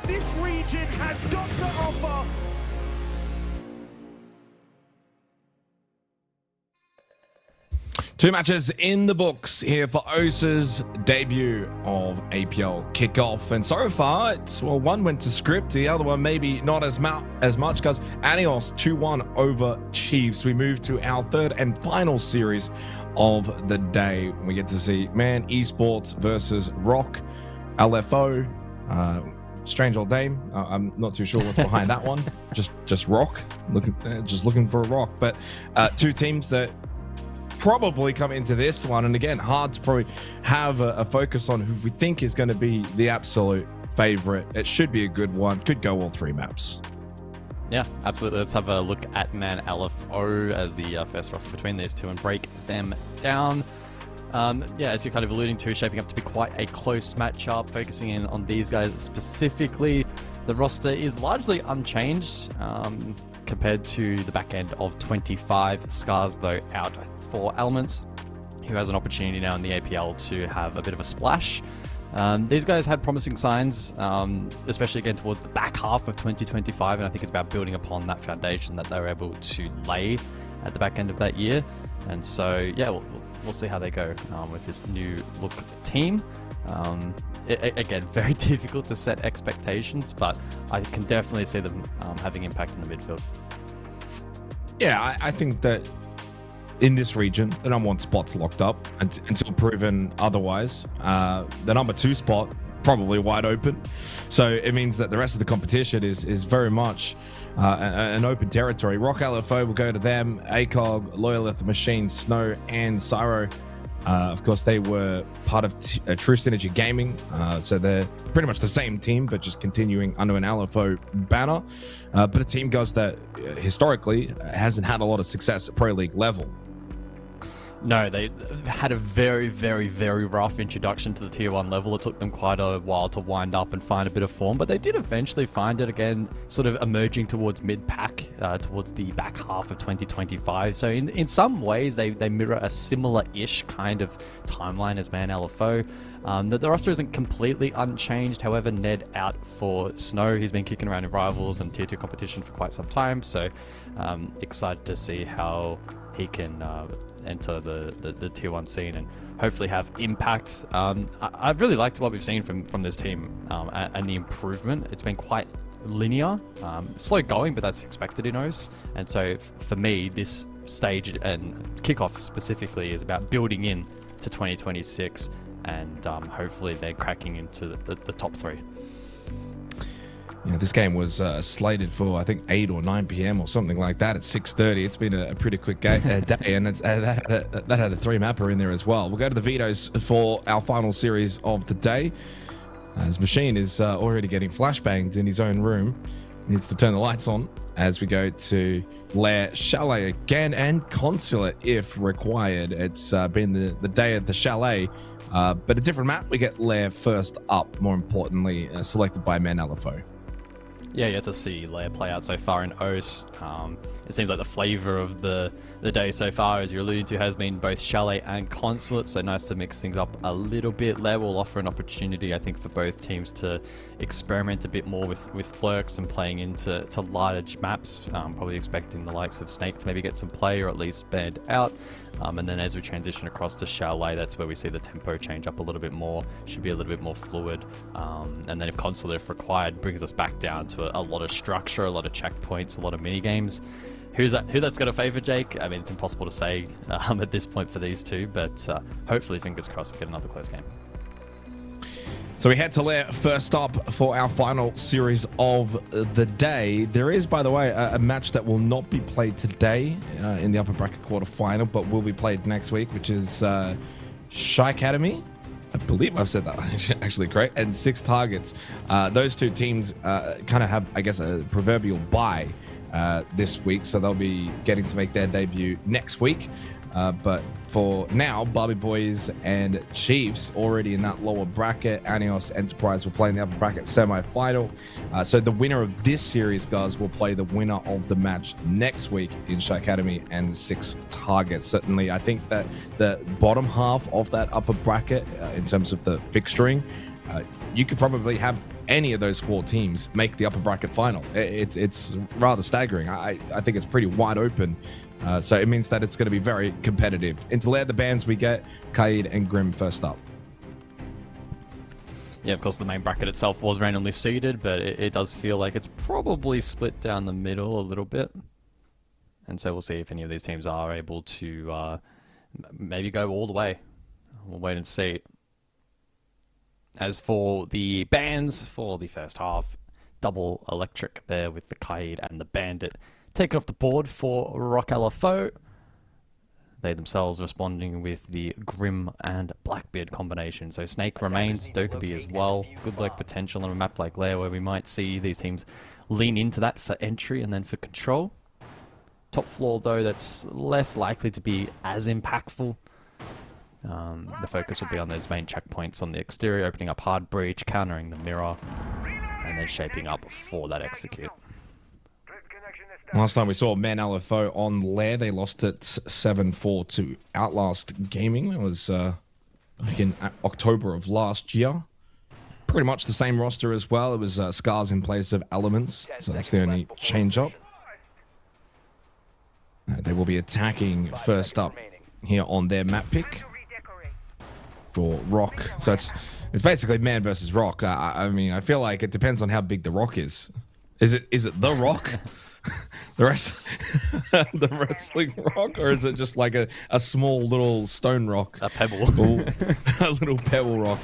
this region has got to offer. Two matches in the books here for OCE's debut of APL Kickoff. And so far, one went to script, the other one maybe not as much, because Anios 2-1 over Chiefs. We move to our third and final series of the day. We get to see Esports versus Rock LFO. Strange old name. I'm not too sure what's behind that one. Just Rock. Looking for a rock. But two teams that probably come into this one, and again, hard to probably have a focus on who we think is going to be the absolute favorite. It should be a good one. Could go all three maps. Yeah, absolutely. Let's have a look at Man LFO as the first roster between these two and break them down. Yeah, as you're kind of alluding to, shaping up to be quite a close matchup, focusing in on these guys specifically. The roster is largely unchanged compared to the back end of 25. Scars, though, out for Elements, who has an opportunity now in the APL to have a bit of a splash. These guys had promising signs, especially again towards the back half of 2025, and I think it's about building upon that foundation that they were able to lay at the back end of that year. And so, yeah, we'll see how they go with this new look team. Again, very difficult to set expectations, but I can definitely see them having impact in the midfield. Yeah, I think that in this region, the number one spot's locked up until proven otherwise. The number two spot probably wide open, so it means that the rest of the competition is very much an open territory. Rock LFO will go to them. ACOG, Loyalith, Machine, Snow, and Syro. Of course, they were part of True Synergy Gaming, so they're pretty much the same team, but just continuing under an LFO banner. But a team, guys, that historically hasn't had a lot of success at Pro League level. No, they had a very, very, very rough introduction to the Tier 1 level. It took them quite a while to wind up and find a bit of form, but they did eventually find it again, sort of emerging towards mid-pack, towards the back half of 2025. So in some ways, they mirror a similar-ish kind of timeline as Man LFO. The roster isn't completely unchanged. However, Ned out for Snow. He's been kicking around in Rivals and Tier 2 competition for quite some time, so excited to see how he can enter the Tier 1 scene and hopefully have impact. I've really liked what we've seen from this team and the improvement. It's been quite linear, slow going, but that's expected in OCE. And so for me, this stage and kickoff specifically is about building in to 2026 and hopefully they're cracking into the top three. Yeah, this game was slated for, I think, 8 or 9 p.m. or something like that at 6:30. It's been a pretty quick day, and that had a 3-mapper in there as well. We'll go to the vetoes for our final series of the day, as Machine is already getting flashbanged in his own room. He needs to turn the lights on as we go to Lair, Chalet again, and Consulate if required. It's been the day at the Chalet, but a different map. We get Lair first up, more importantly, selected by Man LFO. Yeah, you get to see Lair play out so far in OCE. It seems like the flavor of the day so far, as you're alluding to, has been both Chalet and Consulate, so nice to mix things up a little bit. Lair will offer an opportunity, I think, for both teams to experiment a bit more with lurks and playing into large maps, probably expecting the likes of Snake to maybe get some play or at least bed out. And then as we transition across to Chalet, that's where we see the tempo change up a little bit more, should be a little bit more fluid. And then if Consulate, if required, brings us back down to a lot of structure, a lot of checkpoints, a lot of mini games. Who that's going to favor, Jake? I mean, it's impossible to say at this point for these two, but hopefully, fingers crossed, we get another close game. So we head to Lair first up for our final series of the day. There is, by the way, a match that will not be played today in the upper bracket quarterfinal, but will be played next week, which is Shy Academy. I believe I've said that actually correct. And 6 targets. Those two teams kind of have, I guess, a proverbial bye this week, so they'll be getting to make their debut next week. But for now, Barbie Boys and Chiefs already in that lower bracket. Anios Enterprise will play in the upper bracket semi-final. So the winner of this series, guys, will play the winner of the match next week in Shy Academy and 6 targets. Certainly, I think that the bottom half of that upper bracket, in terms of the fixturing, you could probably have any of those 4 teams make the upper bracket final. It's rather staggering. I think it's pretty wide open. So it means that it's going to be very competitive. Into layer the bands we get Kaid and Grim first up. Yeah, of course, the main bracket itself was randomly seeded, but it does feel like it's probably split down the middle a little bit. And so we'll see if any of these teams are able to maybe go all the way. We'll wait and see. As for the bans for the first half, double electric there with the Kaid and the Bandit taken off the board for Rock LFO. They themselves responding with the Grim and Blackbeard combination. So Snake remains, Dokkaebi as well. Good luck potential on a map like Lair where we might see these teams lean into that for entry and then for control. Top floor though, that's less likely to be as impactful. The focus will be on those main checkpoints on the exterior, opening up hard breach, countering the mirror, and then shaping up for that execute. Last time we saw Man LFO on Lair, they lost it 7-4 to Outlast Gaming. That was back in October of last year. Pretty much the same roster as well. It was Scars in place of Elements, so that's the only change up. They will be attacking first up here on their map pick for Rock. So it's basically man versus Rock. I mean, I feel like it depends on how big the Rock is. Is it the Rock? The wrestling rock, or is it just like a small little stone rock? A pebble. A little pebble rock.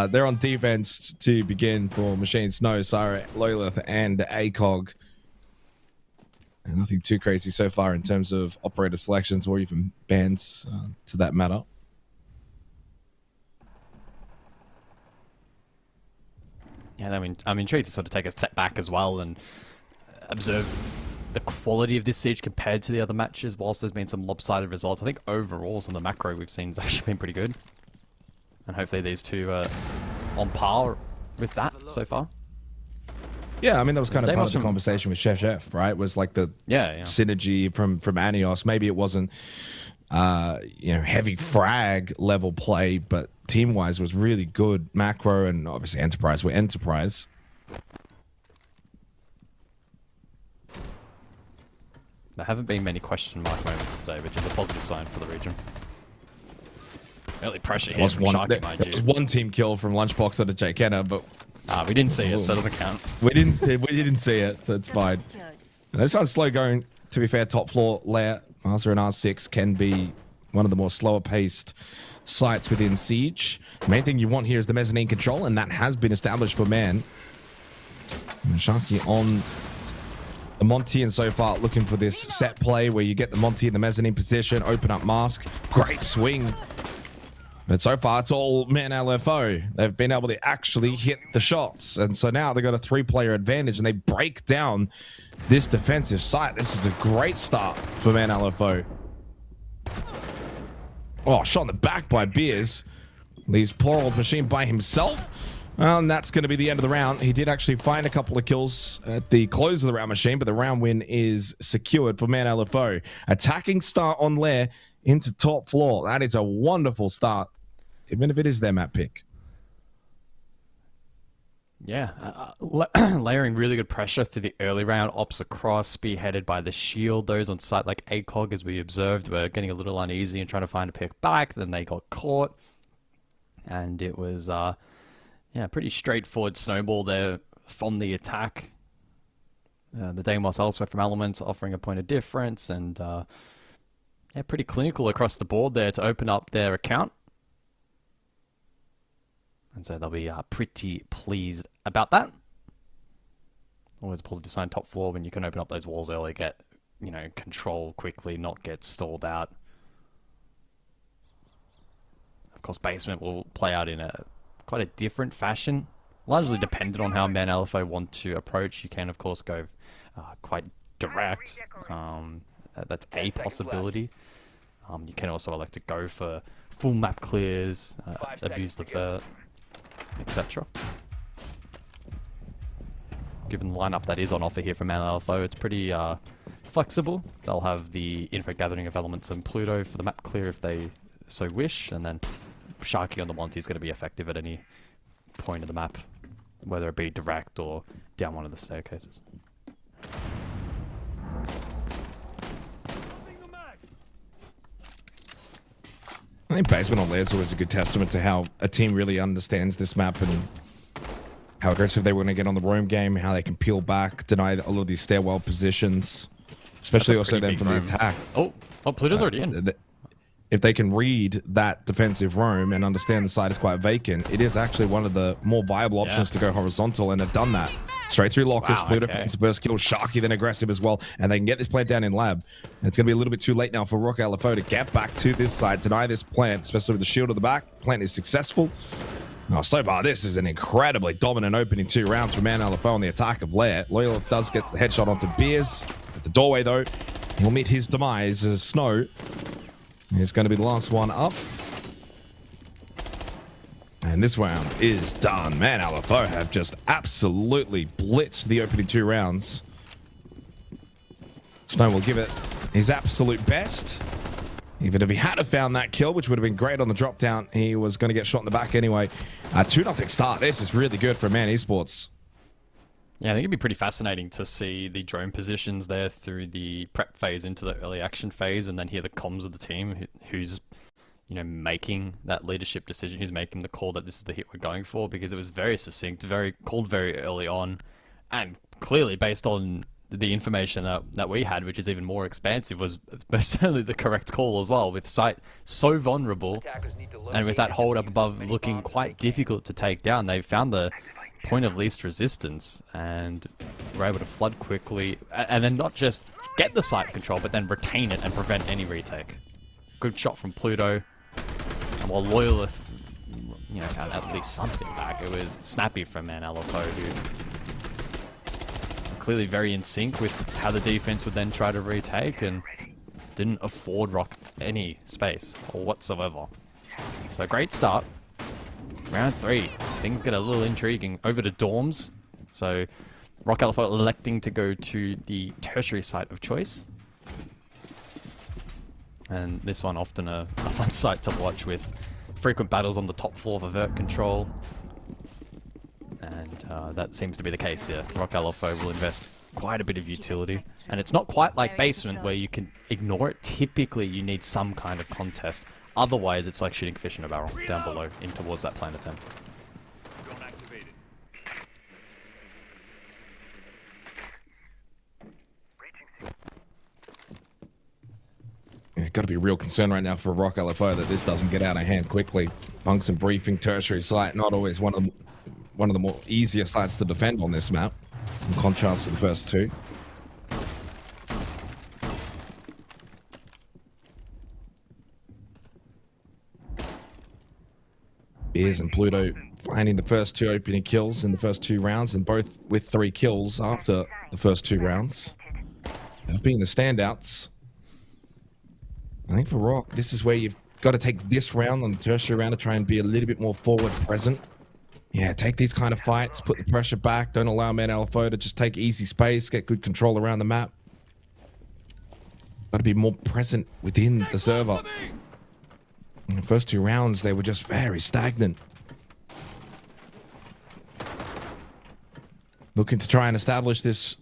They're on defense to begin for Machine Snow, Syra, Lolith, and ACOG. And nothing too crazy so far in terms of operator selections or even bans to that matter. Yeah, I mean, I'm intrigued to sort of take a step back as well and observe the quality of this siege compared to the other matches. Whilst there's been some lopsided results, I think overall some of the macro we've seen has actually been pretty good. And hopefully these two are on par with that so far. Yeah, I mean, that was kind of part of the conversation with Chef, right? Was like the synergy from Anios. Maybe it wasn't, heavy frag level play, but team-wise was really good. Macro and obviously Enterprise were Enterprise. There haven't been many question mark moments today, which is a positive sign for the region. Early pressure here from Sharky, mind you. There was one team kill from Lunchbox out of Jake Kenner, but we didn't see it, so it doesn't count. We didn't see it, so it's fine. And this one's slow going. To be fair, top floor layer, Master and R6 can be one of the more slower paced sites within Siege. The main thing you want here is the mezzanine control, and that has been established for Man. And Sharky on the Monty, and so far looking for this set play where you get the Monty in the mezzanine position, open up mask, great swing. But so far it's all Man LFO. They've been able to actually hit the shots, and so now they've got a 3-player advantage and they break down this defensive site. This is a great start for Man LFO. Oh, shot in the back by Beers. Leaves poor old Machine by himself. Well, and that's going to be the end of the round. He did actually find a couple of kills at the close of the round, Machine, but the round win is secured for Man LFO. Attacking start on Lair into top floor. That is a wonderful start, even if it is their map pick. Yeah, layering really good pressure through the early round, ops across, spearheaded by the shield. Those on site like ACOG, as we observed, were getting a little uneasy and trying to find a pick back. Then they got caught, and it was pretty straightforward snowball there from the attack. The Deimos elsewhere from Elements offering a point of difference, and pretty clinical across the board there to open up their account. And so they'll be pretty pleased about that. Always a positive sign top floor when you can open up those walls early, get control quickly, not get stalled out. Of course, basement will play out in quite a different fashion, largely dependent on how Man LFO want to approach. You can, of course, go quite direct. That's a possibility. You can also elect to go for full map clears, abuse the vert, etc. Given the lineup that is on offer here from Man LFO, it's pretty flexible. They'll have the info gathering of Elements and Pluto for the map clear if they so wish, and then Sharky on the Monty is going to be effective at any point of the map. whether it be direct or down one of the staircases. I think basement on lair is always a good testament to how a team really understands this map and how aggressive they want to get on the roam game, how they can peel back, deny a lot of these stairwell positions, especially also then from the attack. Oh, Pluto's already in. If they can read that defensive roam and understand the side is quite vacant, it is actually one of the more viable options to go horizontal, and they've done that. Straight through lockers, Pluto finds the first kill, Sharky then aggressive as well, and they can get this plant down in lab. And it's going to be a little bit too late now for Rock LFO to get back to this side, deny this plant, especially with the shield at the back. Plant is successful. Oh, so far, this is an incredibly dominant opening 2 rounds for Man LFO on the attack of Lair. Loyalist does get the headshot onto Beers. At the doorway, though, he'll meet his demise as Snow is going to be the last one up. And this round is done. Man, LFO have just absolutely blitzed the opening 2 rounds. Snow will give it his absolute best. Even if he had have found that kill, which would have been great on the drop down, he was going to get shot in the back anyway. 2-0 start. This is really good for Man Esports. Yeah, I think it'd be pretty fascinating to see the drone positions there through the prep phase into the early action phase, and then hear the comms of the team who's, you know, making that leadership decision, who's making the call that this is the hit we're going for, because it was very succinct, very called very early on, and clearly based on the information that we had, which is even more expansive, was most certainly the correct call as well, with site so vulnerable and with that hold up above looking quite difficult to take down. They found the point of least resistance and were able to flood quickly, and then not just get the site control, but then retain it and prevent any retake. Good shot from Pluto, and while Loyalist, you know, found at least something back, it was snappy from Man LFO, who clearly very in sync with how the defense would then try to retake and didn't afford Rock any space or whatsoever. So great start. Round 3, things get a little intriguing. Over to dorms. So Rock LFO electing to go to the tertiary site of choice. And this one often a fun site to watch, with frequent battles on the top floor for vert control. And that seems to be the case here. Rock LFO will invest quite a bit of utility. And it's not quite like basement where you can ignore it. Typically you need some kind of contest. Otherwise it's like shooting fish in a barrel down below in towards that plane attempt. Yeah, got to be a real concern right now for Rock LFO that this doesn't get out of hand quickly. Bunks and briefing, tertiary site, not always one of the more easier sites to defend on this map, in contrast to the first 2. Beers and Pluto finding the first 2 opening kills in the first 2 rounds, and both with 3 kills after the first 2 rounds. They've been the standouts. I think for Rock, this is where you've got to take this round on the tertiary round to try and be a little bit more forward present. Yeah, take these kind of fights, put the pressure back, don't allow Man LFO to just take easy space, get good control around the map. Got to be more present within the server. In the first 2 rounds, they were just very stagnant. Looking to try and establish this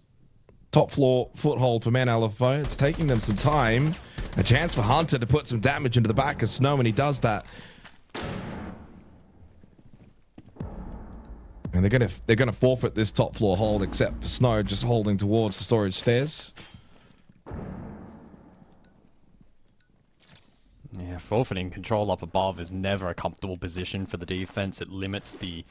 top floor foothold for Man LFO. It's taking them some time. A chance for Hunter to put some damage into the back of Snow, and he does that. And they're gonna forfeit this top floor hold, except for Snow just holding towards the storage stairs. Yeah, forfeiting control up above is never a comfortable position for the defense. It limits the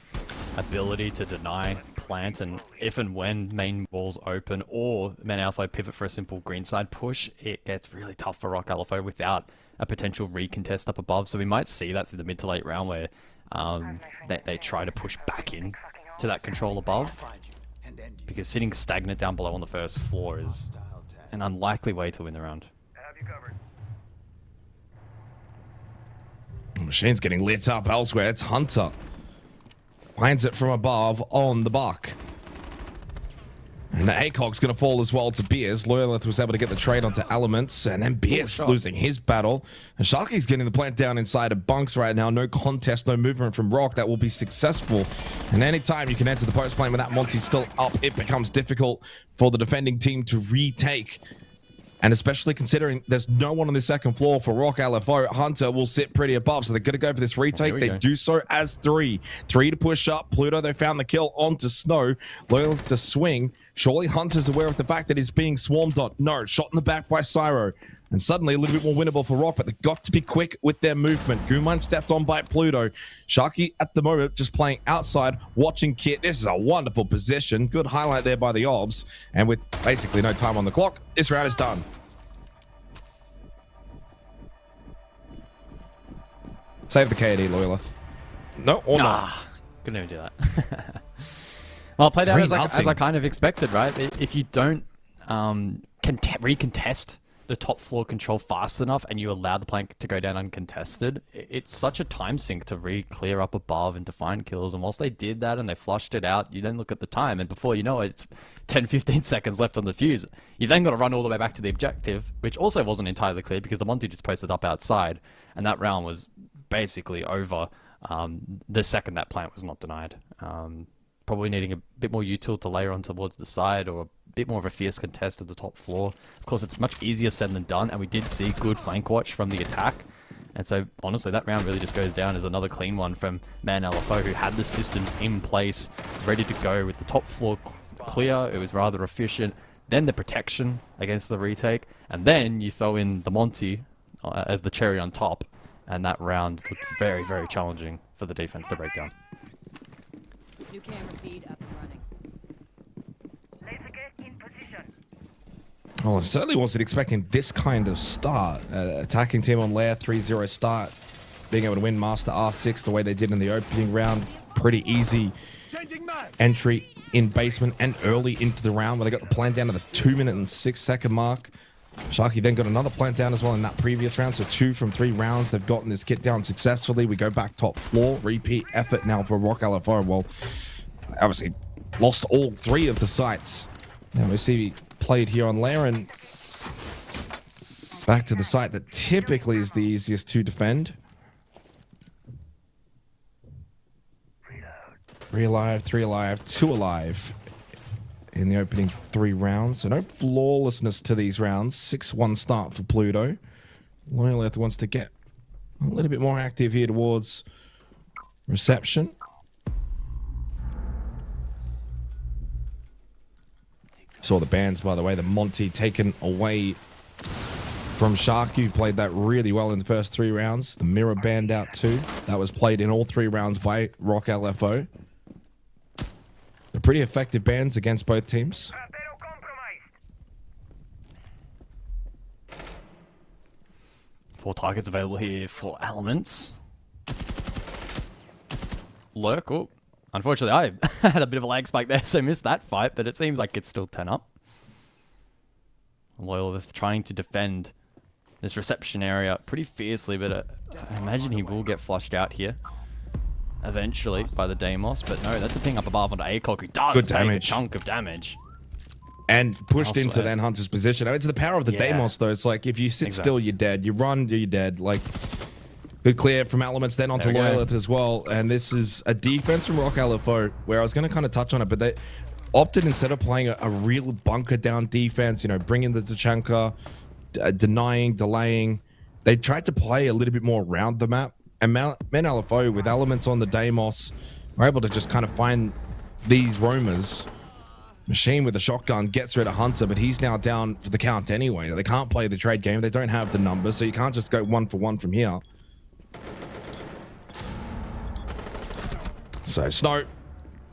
ability to deny plant, and if and when main walls open or Man LFO pivot for a simple green side push, it gets really tough for Rock LFO without a potential recontest up above. So we might see that through the mid to late round where they try to push back in to that control above, because sitting stagnant down below on the first floor is an unlikely way to win the round. Machine's getting lit up elsewhere. It's Hunter. Finds it from above on the buck. And ACOG's going to fall as well to Beers. Loyalith was able to get the trade onto Elements, and then Beers losing his battle. And Sharky's getting the plant down inside of Bunks right now. No contest, no movement from Rock. That will be successful. And anytime you can enter the post plane with that Monty still up, it becomes difficult for the defending team to retake. And especially considering there's no one on the second floor for Rock LFO, Hunter will sit pretty above. So they're going to go for this retake. They do so as 3. 3 to push up. Pluto, they found the kill onto Snow. Loyal to swing. Surely Hunter's aware of the fact that he's being swarmed on. No, shot in the back by Cyro. And suddenly a little bit more winnable for Rock, but they've got to be quick with their movement. Guman stepped on by Pluto. Sharky at the moment just playing outside, watching Kit. This is a wonderful position. Good highlight there by the Obs. And with basically no time on the clock, this round is done. Save the KD, Loyalith. No, or not. Couldn't even do that. Well, played out as I kind of expected, right? If you don't recontest the top floor control fast enough and you allow the plank to go down uncontested, it's such a time sink to re-clear up above and to find kills. And whilst they did that and they flushed it out, you then look at the time, and before you know it, it's 10-15 seconds left on the fuse. You then got to run all the way back to the objective, which also wasn't entirely clear because the Monty just posted up outside, and that round was basically over the second that plant was not denied. Probably needing a bit more util to layer on towards the side, or a bit more of a fierce contest at the top floor. Of course, it's much easier said than done, and we did see good flank watch from the attack. And so, honestly, that round really just goes down as another clean one from Man LFO, who had the systems in place, ready to go with the top floor clear. It was rather efficient. Then the protection against the retake, and then you throw in the Monty as the cherry on top, and that round looked very, very challenging for the defense to break down. New camera feed up and running. Well, I certainly wasn't expecting this kind of start. Attacking team on layer 3-0 start, being able to win Master R6 the way they did in the opening round. Pretty easy entry in basement and early into the round where they got the plant down to the 2-minute and 6-second mark. Sharky then got another plant down as well in that previous round. So 2 from 3 rounds, they've gotten this kit down successfully. We go back top floor. Repeat effort now for Rock LFO. Well, obviously lost all 3 of the sites. Now we see played here on layer and back to the site that typically is the easiest to defend. 3 alive, 3 alive, 2 alive in the opening 3 rounds. So no flawlessness to these rounds. 6-1 start for Pluto. Loyalith wants to get a little bit more active here towards reception. Saw the bans, by the way. The Monty taken away from Sharky, who played that really well in the first 3 rounds. The mirror banned out too. That was played in all 3 rounds by Rock LFO. They're pretty effective bans against both teams. 4 targets available here for Elements. Lurk. Oh, unfortunately, I had a bit of a lag spike there, so missed that fight, but it seems like it's still 10 up. Loyalith trying to defend this reception area pretty fiercely, but I imagine he will get flushed out here eventually by the Deimos, but no, that's a ping up above onto ACOG, who does take a chunk of damage. And pushed into then Hunter's position. It's the power of the Deimos, though. It's like, if you sit still, you're dead. You run, you're dead. Like, good clear from Elements, then onto Loyalith as well. And this is a defense from Rock LFO, where I was going to kind of touch on it, but they opted, instead of playing a real bunker down defense, you know, bringing the Tachanka, denying, delaying, they tried to play a little bit more around the map. And Men LFO, with Elements on the Deimos, were able to just kind of find these roamers. Machine with a shotgun gets rid of Hunter, but he's now down for the count anyway. They can't play the trade game. They don't have the numbers, so you can't just go 1-for-1 from here. So Snow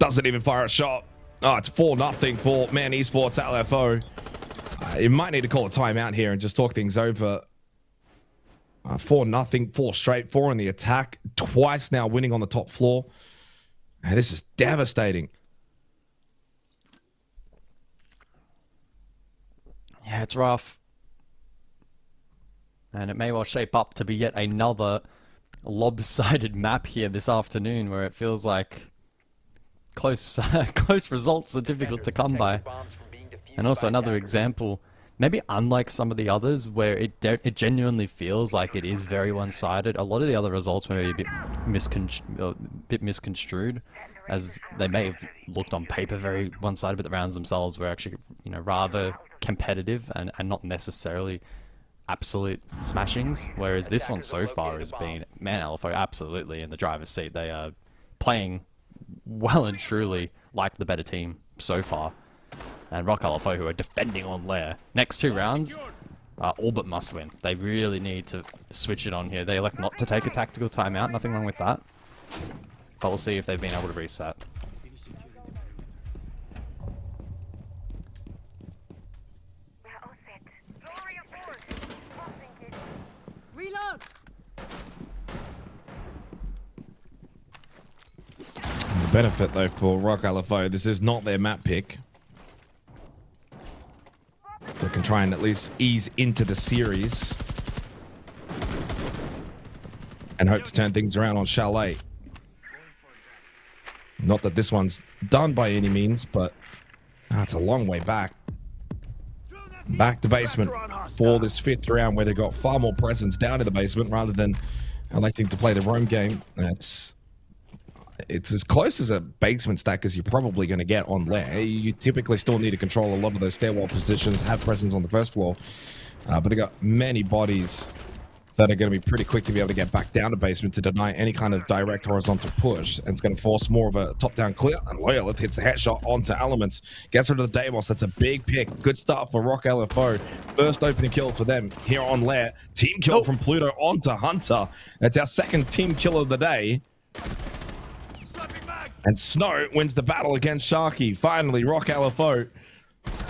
doesn't even fire a shot. Oh, it's 4-0 for Man Esports LFO. You might need to call a timeout here and just talk things over. 4-0, 4 straight, 4 in the attack. Twice now winning on the top floor. And this is devastating. Yeah, it's rough. And it may well shape up to be yet another lopsided map here this afternoon, where it feels like close results are difficult to come by. And also another example, maybe unlike some of the others where it genuinely feels like it is very one-sided, a lot of the other results may be a bit misconstrued, as they may have looked on paper very one-sided, but the rounds themselves were actually, you know, rather competitive and not necessarily absolute smashings, whereas this one so far has been, man, LFO absolutely in the driver's seat. They are playing well and truly like the better team so far. And Rock LFO, who are defending on Lair. Next 2 rounds, all but must win. They really need to switch it on here. They elect not to take a tactical timeout, nothing wrong with that. But we'll see if they've been able to reset. Reload! The benefit, though, for Rock LFO, this is not their map pick. They can try and at least ease into the series and hope to turn things around on Chalet. Not that this one's done by any means, but it's a long way back. Back to basement for this 5th round, where they got far more presence down in the basement rather than electing to play the roam game. It's as close as a basement stack as you're probably going to get on Lair. You typically still need to control a lot of those stairwell positions, have presence on the first floor, but they got many bodies that are going to be pretty quick to be able to get back down to basement to deny any kind of direct horizontal push, and it's going to force more of a top-down clear. And Loyalith hits the headshot onto Elements, gets rid of the Deimos. That's a big pick. Good start for Rock LFO. First opening kill for them here on Lair. Team kill from Pluto onto Hunter. That's our 2nd team kill of the day. And Snow wins the battle against Sharky. Finally, Rock LFO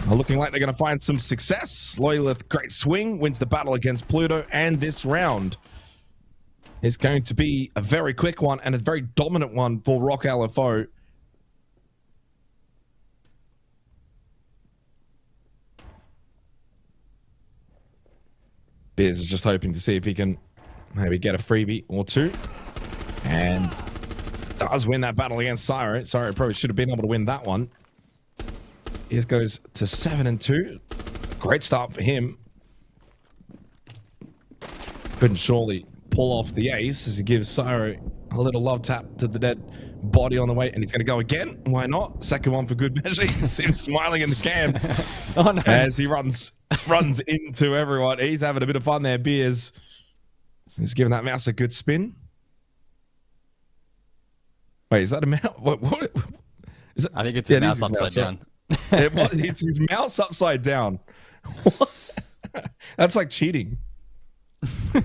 are looking like they're going to find some success. Loyalith, great swing, wins the battle against Pluto. And this round is going to be a very quick one and a very dominant one for Rock LFO. Biz is just hoping to see if he can maybe get a freebie or 2. And does win that battle against Syro. Syro probably should have been able to win that one. His goes to 7-2. Great start for him. Couldn't surely pull off the ace as he gives Syro a little love tap to the dead body on the way, and he's going to go again. Why not? Second one for good measure. You can see him smiling in the cams Oh, no. as he runs into everyone. He's having a bit of fun there, Beers. He's giving that mouse a good spin. Wait, is that a mouse? What is it? I think it's his mouse upside down. It's his mouse upside down. That's like cheating. Big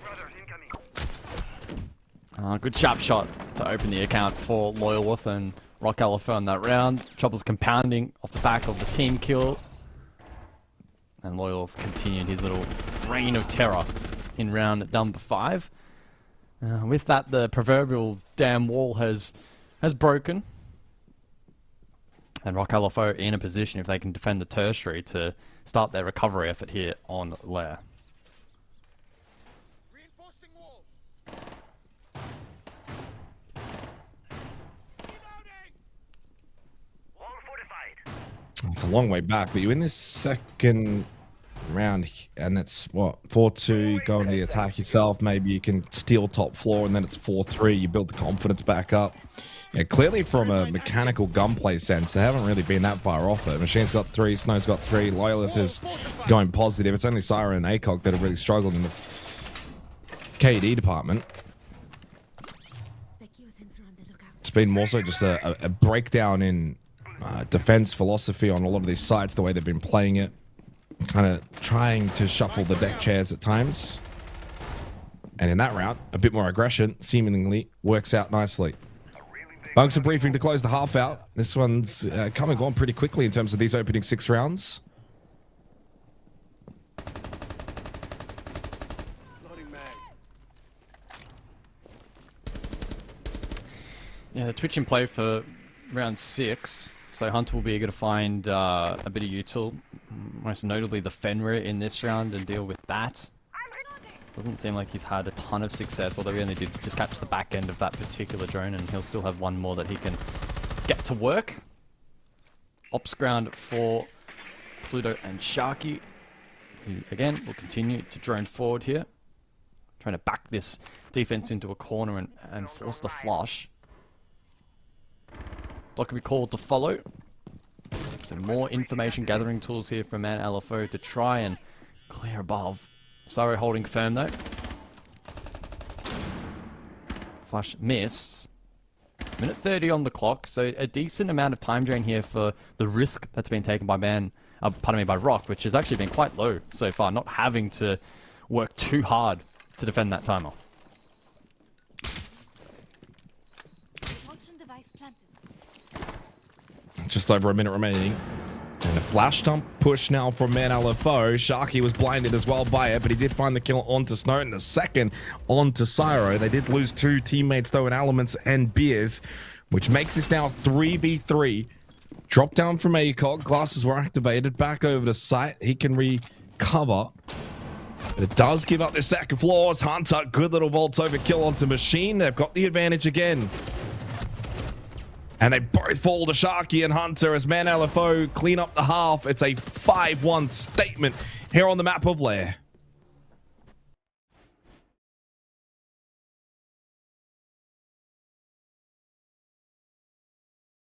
brother incoming. Good sharp shot to open the account for Loyalith and Rock LFO in that round. Trouble's compounding off the back of the team kill. And Loyalith continued his little reign of terror in round number 5. With that, the proverbial damn wall has broken. And Rock LFO in a position, if they can defend the tertiary, to start their recovery effort here on Lair. Reinforcing walls. Wall fortified. It's a long way back, but you win this second round, and it's what, 4-2, go into the attack yourself. Maybe you can steal top floor, and then it's 4-3. You build the confidence back up. Yeah, clearly from a mechanical gunplay sense, they haven't really been that far off it. Machine's got 3, Snow's got 3, Loyalith is going positive. It's only Syra and ACOG that have really struggled in the KD department. It's been more so just a breakdown in defense philosophy on a lot of these sites, the way they've been playing it. Kind of trying to shuffle the deck chairs at times. And in that round, a bit more aggression seemingly works out nicely. Bunks a briefing to close the half out. This one's coming on pretty quickly in terms of these opening 6 rounds. Yeah, the twitch in play for round 6. So Hunter will be able to find a bit of util, most notably the Fenrir in this round, and deal with that. Doesn't seem like he's had a ton of success, although he only did just catch the back end of that particular drone, and he'll still have one more that he can get to work. Ops ground for Pluto and Sharky, who again will continue to drone forward here, trying to back this defense into a corner and force the flush. Block can be called to follow. So more information gathering tools here from Man LFO to try and clear above. Sorry, holding firm though. Flush missed. Minute 30 on the clock, so a decent amount of time drain here for the risk that's been taken by by Rock, which has actually been quite low so far, not having to work too hard to defend that timer. Motion device planted. Just over a minute remaining. And a flash dump push now from Man LFO. Sharky was blinded as well by it, but he did find the kill onto Snowden. The second onto Cyro. They did lose 2 teammates though in Elements and Beers, which makes this now 3v3. Drop down from ACOG. Glasses were activated. Back over to site. He can recover. But it does give up the second floors. Hunter, good little vault over kill onto Machine. They've got the advantage again. And they both fall to Sharky and Hunter as Man LFO clean up the half. It's a 5-1 statement here on the map of Lair.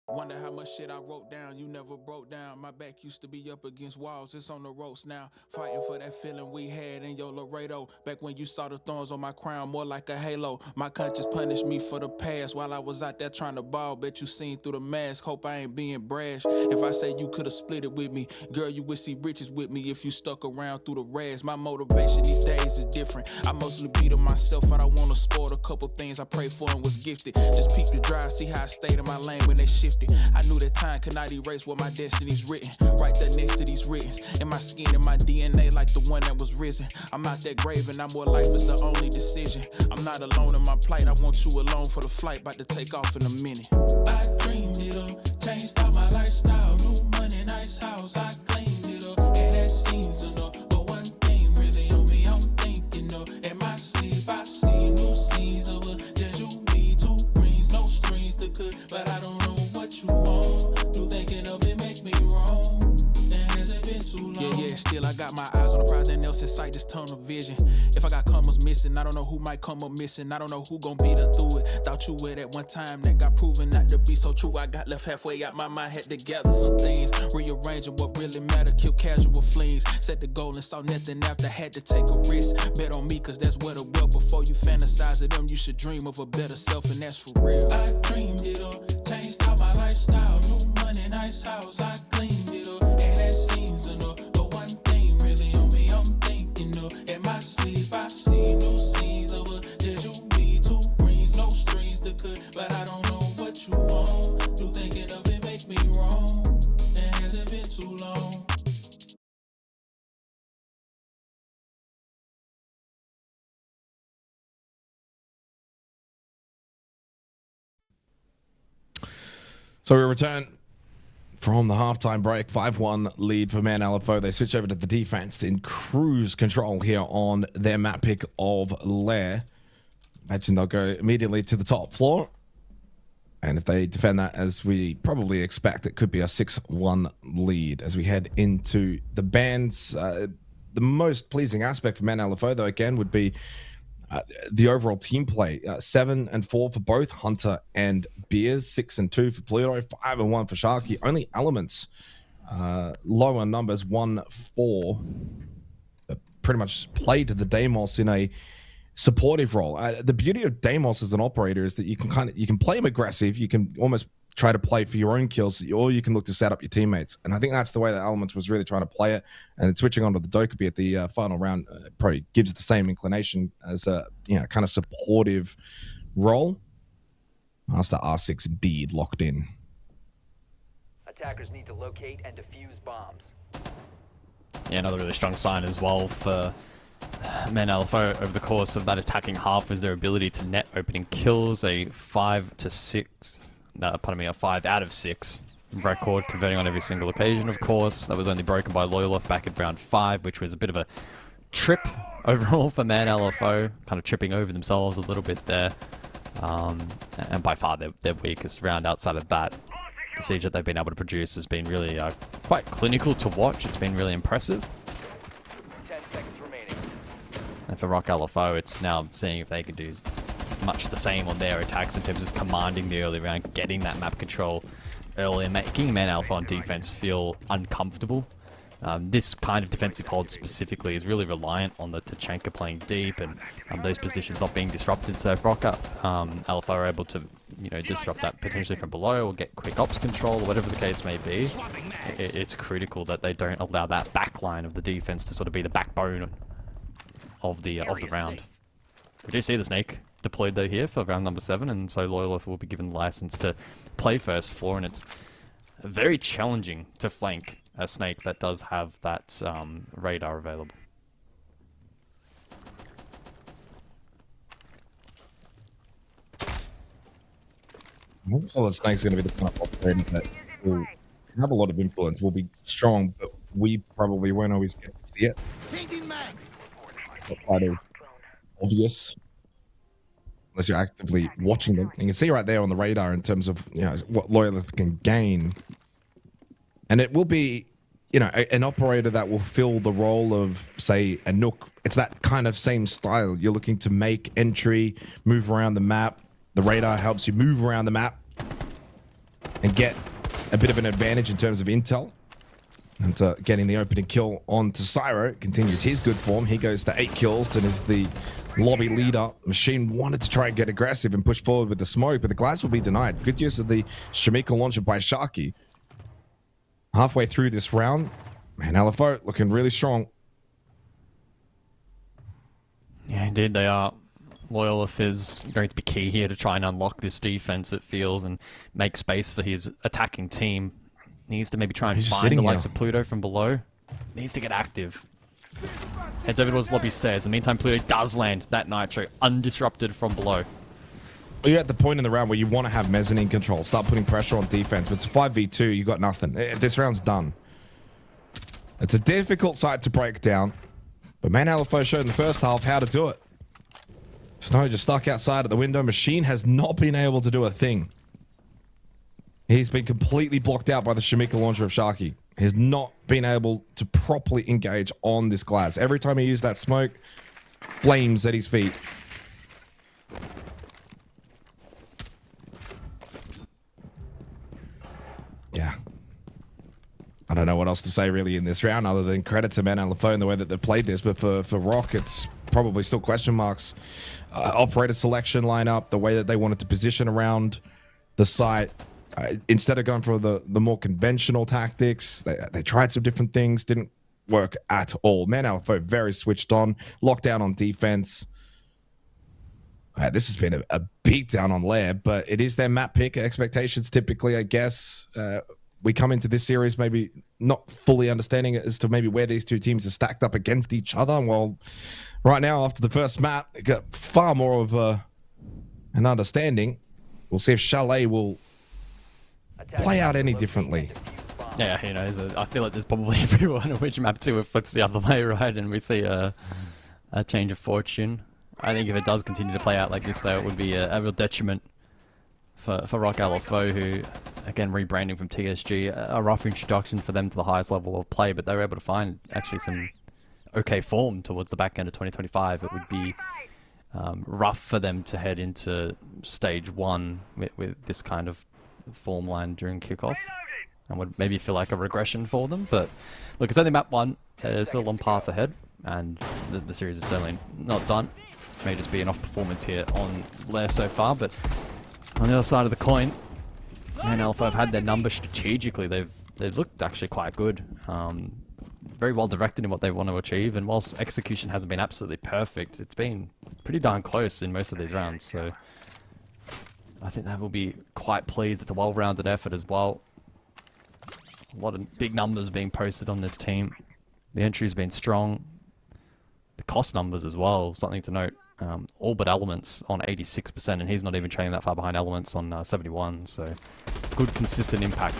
Wonder how much shit I wrote down, you never broke down. My back used to be up against walls, it's on the ropes now. Fighting for that feeling we had in your Laredo. Back when you saw the thorns on my crown, more like a halo. My conscience punished me for the past while I was out there trying to ball. Bet you seen through the mask, hope I ain't being brash. If I say you could've split it with me, girl, you would see riches with me if you stuck around through the rags. My motivation these days is different. I mostly beat on myself, I don't wanna spoil a couple things I prayed for and was gifted. Just peep the drive, see how I stayed in my lane when they shifted. I knew that time could not erase what my destiny's written. Right there next to these writtens. In my skin and my DNA like the one that was risen. I'm out that grave and I'm where life is the only decision. I'm not alone in my plight. I want you alone for the flight. About to take off in a minute. I dreamed it up. Changed out my lifestyle. New money, nice house. I claimed it up. And that seems enough. But one thing really on me, I'm thinking of. In my sleep, I see new scenes of a just you, me, 2 rings, no strings to cut. But I don't know what you want. You thinking of it make me wrong. Then has it been too long? Yeah, still I got my eyes on the prize, nothing else in sight, just tunnel vision. If I got commas missing, I don't know who might come up missing. I don't know who gon' beat her through it. Thought you were at one time, that got proven not to be so true. I got left halfway out my mind, had to gather some things. Rearranging what really mattered, kill casual flings. Set the goal and saw nothing after, had to take a risk. Bet on me, cause that's what it will. Before you fantasize of them, you should dream of a better self, and that's for real. I dreamed it up, changed out my lifestyle. New money, nice house, I cleaned it up. And that seems enough. But one thing really on me, I'm thinking of. In my sleep, I see new scenes of a just you, me, 2 rings, no strings to cut. But I don't know what you want. You thinking of it make me wrong. And has it been too long? So we return from the halftime break. 5-1 lead for Man LFO. They switch over to the defense in cruise control here on their map pick of Lair. Imagine they'll go immediately to the top floor. And if they defend that as we probably expect, it could be a 6-1 lead as we head into the bans. The most pleasing aspect for Man LFO, though, again, would be the overall team play. 7-4 for both Hunter and Beers, 6-2 for Pluto, 5-1 for Sharky. Only Elements lower numbers, 1-4. Pretty much played the Deimos in a supportive role. The beauty of Deimos as an operator is that you can play him aggressive. You can almost try to play for your own kills, or you can look to set up your teammates. And I think that's the way that Elements was really trying to play it. And switching onto the Dokkaebi at the final round probably gives the same inclination as a kind of supportive role. That's the R6 indeed locked in. Attackers need to locate and defuse bombs. Yeah, another really strong sign as well for Man LFO over the course of that attacking half was their ability to net opening kills. A 5 out of 6 record, converting on every single occasion, of course. That was only broken by Loyaloth back at round 5, which was a bit of a trip overall for Man LFO, kind of tripping over themselves a little bit there. And by far their weakest round outside of that. the siege that they've been able to produce has been really quite clinical to watch. It's been really impressive. 10 seconds remaining. And for Rock LFO, it's now seeing if they can do much the same on their attacks in terms of commanding the early round, getting that map control early, and making Man Alpha on defense feel uncomfortable. This kind of defensive hold specifically is really reliant on the Tachanka playing deep and those positions not being disrupted. So if Rock LFO are able to, disrupt that potentially from below or get quick ops control or whatever the case may be, it's critical that they don't allow that backline of the defense to sort of be the backbone of the round. We do see the Snake deployed though here for round number 7, and so Loyalist will be given the license to play first floor, and it's very challenging to flank a Snake that does have that radar available. Solid Snake's going to be the kind of operator that will have a lot of influence, will be strong, but we probably won't always get to see it. Not quite as obvious unless you're actively watching them. You can see right there on the radar in terms of what Loyalist can gain, and it will be an operator that will fill the role of, say, a Nook. It's that kind of same style. You're looking to make entry, move around the map. The radar helps you move around the map and get a bit of an advantage in terms of intel. And getting the opening kill onto Cyro continues his good form. He goes to 8 kills and is the lobby leader. Machine wanted to try and get aggressive and push forward with the smoke, but the glass will be denied. Good use of the Shamika launcher by Sharky. Halfway through this round, man, LFO looking really strong. Yeah, indeed they are. Loyalist is going to be key here to try and unlock this defense, it feels, and make space for his attacking team. Needs to maybe try and find the likes of Pluto from below. Needs to get active. Heads over towards lobby stairs. In the meantime, Pluto does land that Nitro undisrupted from below. Well, you're at the point in the round where you want to have mezzanine control. Start putting pressure on defense. But it's 5v2. You got nothing. This round's done. It's a difficult site to break down. But Man LFO showed in the first half how to do it. Snow just stuck outside at the window. Machine has not been able to do a thing. He's been completely blocked out by the Shamika launcher of Sharky. He has not been able to properly engage on this glass. Every time he used that smoke, flames at his feet. Yeah. I don't know what else to say really in this round other than credit to Man LFO and the way that they've played this. But for Rock, it's probably still question marks. Operator selection lineup, the way that they wanted to position around the site. Instead of going for the more conventional tactics, they tried some different things, didn't work at all. Man LFO very switched on, locked down on defense. This has been a beatdown on Lair, but it is their map pick. Expectations typically, I guess. We come into this series maybe not fully understanding as to maybe where these two teams are stacked up against each other. Well, right now, after the first map, they got far more of an understanding. We'll see if Chalet will play out any differently. Yeah, I feel like there's probably everyone on which map 2 it flips the other way, right? And we see a change of fortune. I think if it does continue to play out like this, though, it would be a real detriment for Rock LFO, who, again, rebranding from TSG, a rough introduction for them to the highest level of play, but they were able to find actually some okay form towards the back end of 2025. It would be rough for them to head into stage 1 with this kind of form line during kickoff, and would maybe feel like a regression for them. But look, it's only map 1. There's still a long path ahead, and the series is certainly not done. May just be an off performance here on Lair so far, but on the other side of the coin, Man Alpha have had their numbers strategically. They've looked actually quite good. Very well directed in what they want to achieve, and whilst execution hasn't been absolutely perfect, it's been pretty darn close in most of these rounds. So I think they will be quite pleased with the well-rounded effort as well. A lot of big numbers being posted on this team. The entry's been strong. The cost numbers as well, something to note. All but Elements on 86%, and he's not even trailing that far behind Elements on 71. So good consistent impact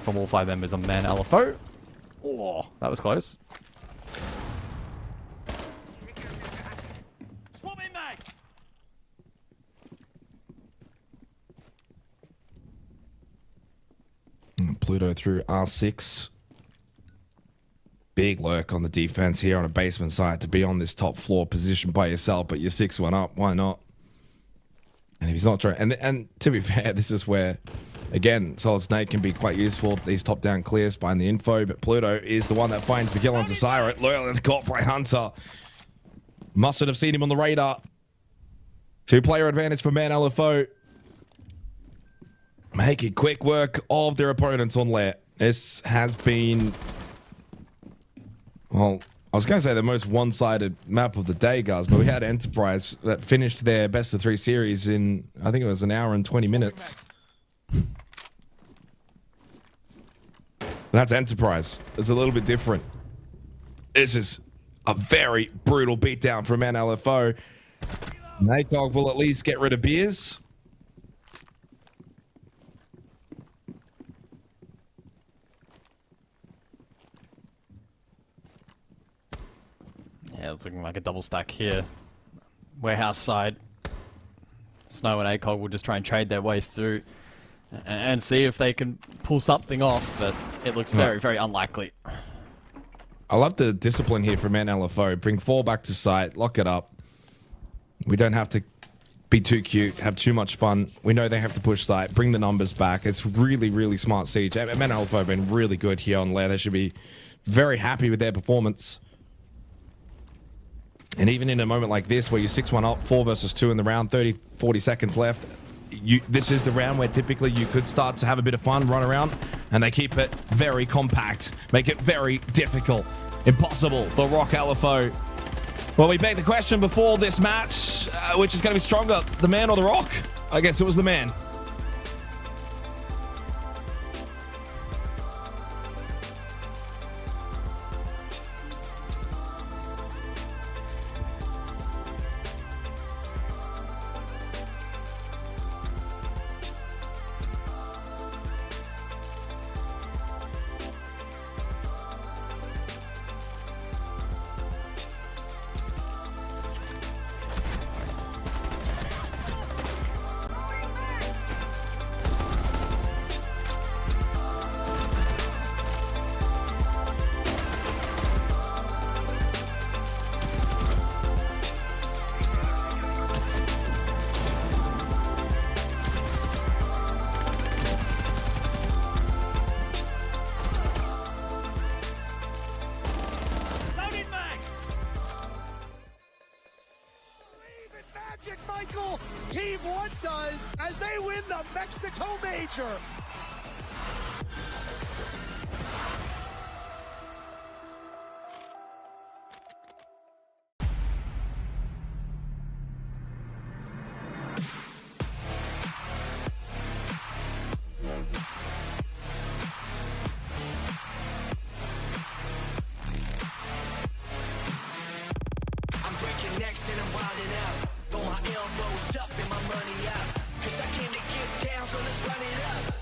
from all 5 members on Man LFO. Oh, that was close. Pluto through R6. Big lurk on the defense here on a basement side to be on this top floor position by yourself, but you're 6-1 up. Why not? And if he's not trying, and to be fair, this is where, again, Solid Snake can be quite useful. These top-down clears, find the info, but Pluto is the one that finds the kill onto Siren. Loyally caught by Hunter. Mustn't have seen him on the radar. 2-player advantage for Man LFO. Making quick work of their opponents on Lair. This has been, well, I was going to say the most one-sided map of the day, guys, but we had Enterprise that finished their best-of-3 series in, I think it was an hour and 20 minutes. That's Enterprise. It's a little bit different. This is a very brutal beatdown from Man LFO. Nacog will at least get rid of Beers. Yeah, it's looking like a double stack here. Warehouse side. Snow and ACOG will just try and trade their way through and see if they can pull something off, but it looks very, very unlikely. I love the discipline here from Man LFO. Bring 4 back to site, lock it up. We don't have to be too cute, have too much fun. We know they have to push site, bring the numbers back. It's really, really smart siege. Man LFO have been really good here on Lair. They should be very happy with their performance. And even in a moment like this, where you're 6-1 up, 4 versus 2 in the round, 30, 40 seconds left, this is the round where typically you could start to have a bit of fun, run around, and they keep it very compact, make it very difficult, impossible for Rock LFO. Well, we begged the question before this match, which is going to be stronger, the man or the Rock? I guess it was the man. Michael, Team 1 does as they win the Mexico Major. I'm breaking necks and I'm wilding out. Throw my elbows up and my money out. Cause I came to get down, so let's run it up.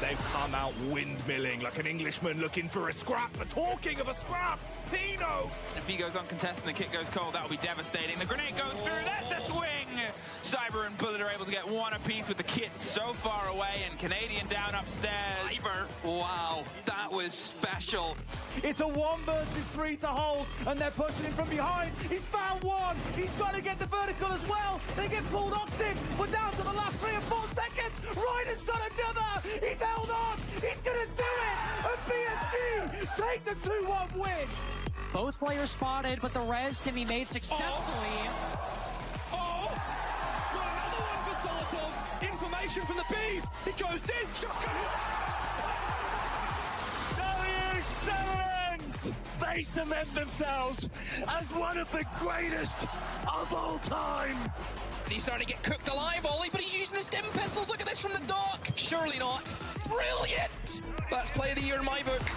They've come out windmilling like an Englishman looking for a scrap. But talking of a scrap, Pino! If he goes uncontested and the kick goes cold, that'll be devastating. The grenade goes through, that's the swing! Cyber and Bullet are able to get one apiece with the kit so far away, and Canadian down upstairs. Cyber. Wow, that was special. It's a 1 versus 3 to hold, and they're pushing him from behind. He's found one. He's got to get the vertical as well. They get pulled off Tick. We're down to the last 3 or 4 seconds. Ryder's got another. He's held on. He's going to do it. And PSG take the 2-1 win. Both players spotted, but the res can be made successfully. Another one for Solotov. Information from the bees. It goes in. Shotgun. W7s. They cement themselves as one of the greatest of all time. He's starting to get cooked alive, Ollie, but he's using the stim pistols. Look at this from the dock. Surely not. Brilliant. That's play of the year in my book.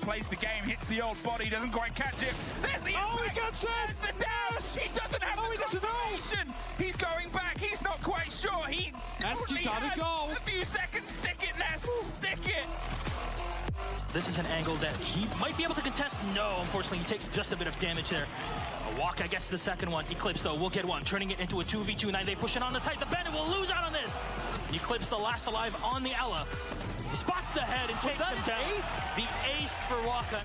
Plays the game, hits the old body, doesn't quite catch it. There's the impact. He gets it. There's the dash. He doesn't have the concentration. He's going back. He's not quite sure. He Askey gotta go. A few seconds. Stick it, Ness. Stick it. This is an angle that he might be able to contest. No, unfortunately, he takes just a bit of damage there. A walk, I guess, to the second one. Eclipse, though, will get one, turning it into a 2v2. Now they push it on the side. The Bandit will lose out on this. Eclipse, the last alive on the Ella. He spots the head and takes him down. The ace for Waka.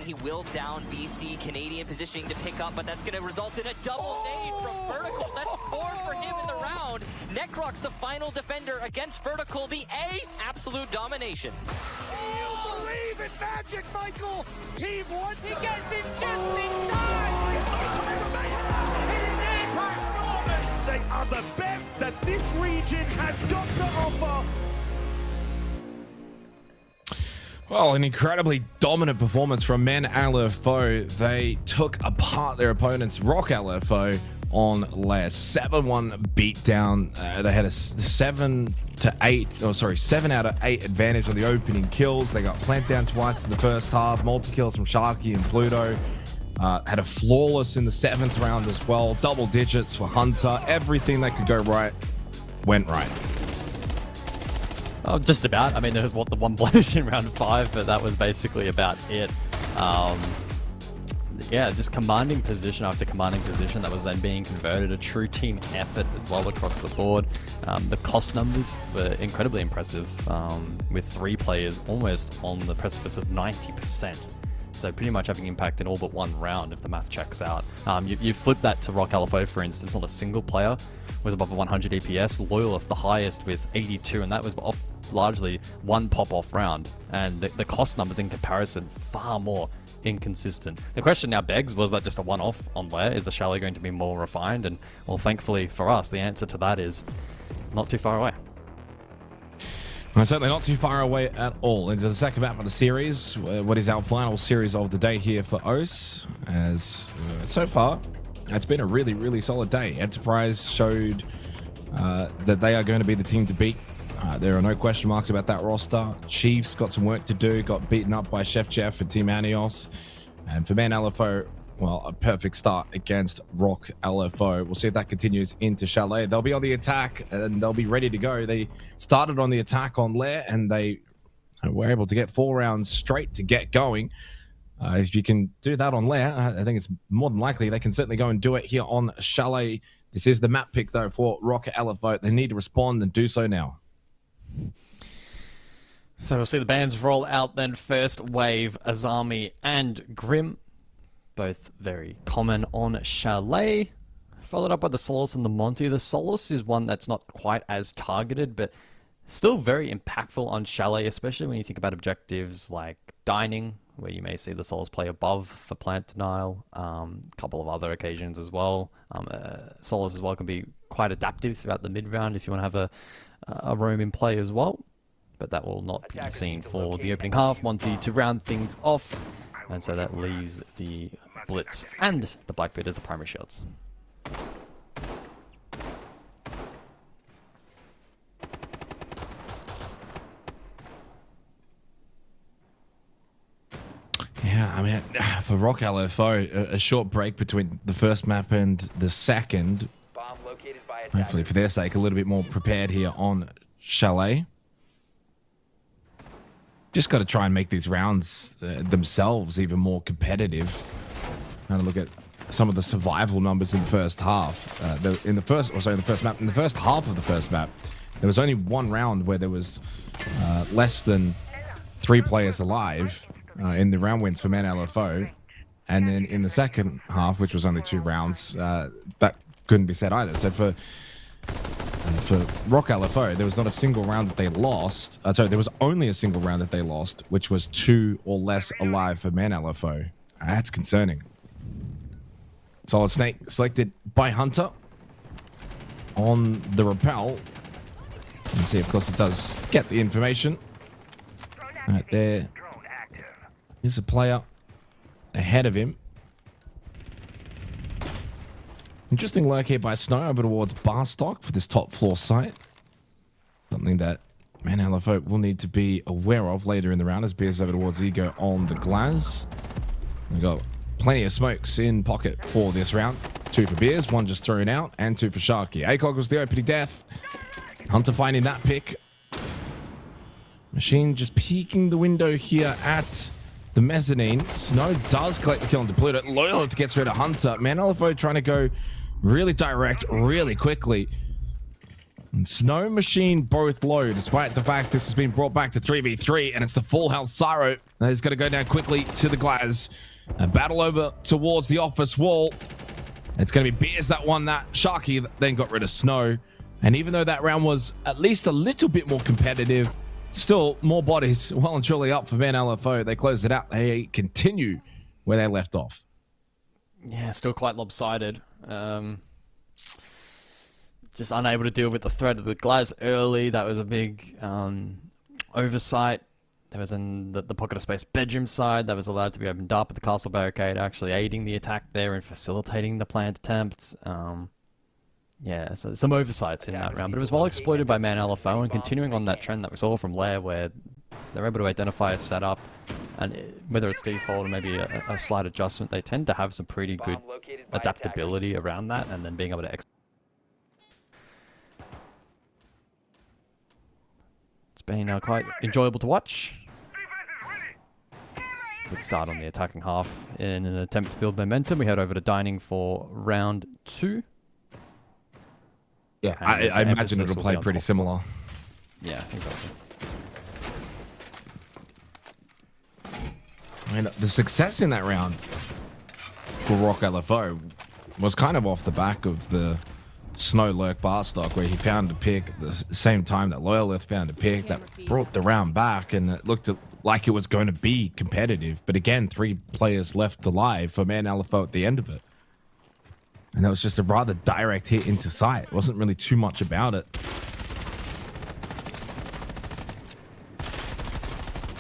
He will down BC. Canadian positioning to pick up, but that's going to result in a double nade from Vertical. That's 4 for him in the round. Necrox, the final defender against Vertical. The ace, absolute domination. You believe in magic, Michael. Team 1. He gets it just in time. It's no time to make it. It is performance. They are the best that this region has got to offer. Well, an incredibly dominant performance from Men LFO. They took apart their opponents, Rock LFO, on last 7-1 beatdown. They had a 7 out of 8 advantage on the opening kills. They got clamped down twice in the first half. Multi-kills from Sharky and Pluto. Had a flawless in the 7th round as well. Double digits for Hunter. Everything that could go right went right. Oh, just about. I mean, there was the one blemish in round 5, but that was basically about it. Yeah, just commanding position after commanding position that was then being converted. A true team effort as well across the board. The cost numbers were incredibly impressive, with 3 players almost on the precipice of 90%. So pretty much having impact in all but 1 round if the math checks out. You flip that to Rock LFO, for instance, on a single player was above 100 EPS. Loyal the highest with 82, and that was off largely 1 pop-off round. And the cost numbers in comparison far more inconsistent. The question now begs, was that just a one-off on Lair? Is the Chalet going to be more refined? And well, thankfully for us, the answer to that is not too far away. Well, certainly not too far away at all. Into the second map of the series, what is our final series of the day here for OCE. As so far, it's been a really, really solid day. Enterprise showed that they are going to be the team to beat. There are no question marks about that roster. Chiefs got some work to do, got beaten up by Chef Jeff and Team Anios. And for Men LFO, well, a perfect start against Rock LFO. We'll see if that continues into Chalet. They'll be on the attack and they'll be ready to go. They started on the attack on Lair and they were able to get 4 rounds straight to get going. If you can do that on Lair, I think it's more than likely they can certainly go and do it here on Chalet. This is the map pick, though, for Rock LFO. They need to respond and do so now. So we'll see the bands roll out then. First wave, Azami and Grim. Both very common on Chalet. Followed up by the Solace and the Monty. The Solace is one that's not quite as targeted, but still very impactful on Chalet, especially when you think about objectives like dining, where you may see the Solace play above for plant denial. A couple of other occasions as well. Solace as well can be quite adaptive throughout the mid-round if you want to have a roam in play as well. But that will not be seen for the opening half. Monty to round things off. And so that leaves the Blitz and the Blackbeard as the primary shields. Yeah, I mean, for Rock LFO, a short break between the first map and the second. Bomb located by Hopefully, for their sake, a little bit more prepared here on Chalet. just got to try and make these rounds themselves even more competitive. Kind of look at some of the survival numbers in the first half. In the first half of the first map, there was only one round where there was less than 3 players alive in the round wins for Man LFO. And then in the second half, which was only 2 rounds, that couldn't be said either. So for Rock LFO, there was not a single round that they lost. Sorry, there was only a single round that they lost, which was 2 or less alive for Man LFO. That's concerning. Solid Snake selected by Hunter on the rappel. And see, of course, it does get the information. Right there. Here's a player ahead of him. Interesting lurk here by Snow over towards Barstock for this top floor site. Something that Man LFO will need to be aware of later in the round as Beers over towards Ego on the glass. We've got plenty of smokes in pocket for this round. 2 for Beers, 1 just thrown out, and 2 for Sharky. ACOG was the opening death. Hunter finding that pick. Machine just peeking the window here at the mezzanine. Snow does collect the kill on Depluto. Loyalith gets rid of Hunter. Man LFO trying to go really direct, really quickly. And Snow, Machine both low, despite the fact this has been brought back to 3v3, and it's the full health Syro that is going to go down quickly to the glass. A battle over towards the office wall. It's going to be Beers that won that. Sharky then got rid of Snow. And even though that round was at least a little bit more competitive, still more bodies well and truly up for Man LFO. They closed it out. They continue where they left off. Yeah, still quite lopsided. Just unable to deal with the threat of the glass early. That was a big oversight. There was in the pocket of space bedroom side that was allowed to be opened up at the castle barricade, actually aiding the attack there and facilitating the planned attempts. Yeah, so some oversights in that round, but it was well exploited by Man LFO, and continuing on that trend that we saw from Lair, where they're able to identify a setup, and whether it's default or maybe a slight adjustment, they tend to have some pretty good adaptability around that, and then being able to It's been quite enjoyable to watch. Good start on the attacking half. In an attempt to build momentum, we head over to dining for round 2. Yeah, I imagine it'll play pretty similar. Yeah, I think so. I mean, the success in that round for Rock LFO was kind of off the back of the Snow Lurk Barstock, where he found a pick at the same time that Loyalith found a pick that brought the round back, and it looked like it was going to be competitive. But again, 3 players left alive for Man LFO at the end of it. And that was just a rather direct hit into sight. It wasn't really too much about it.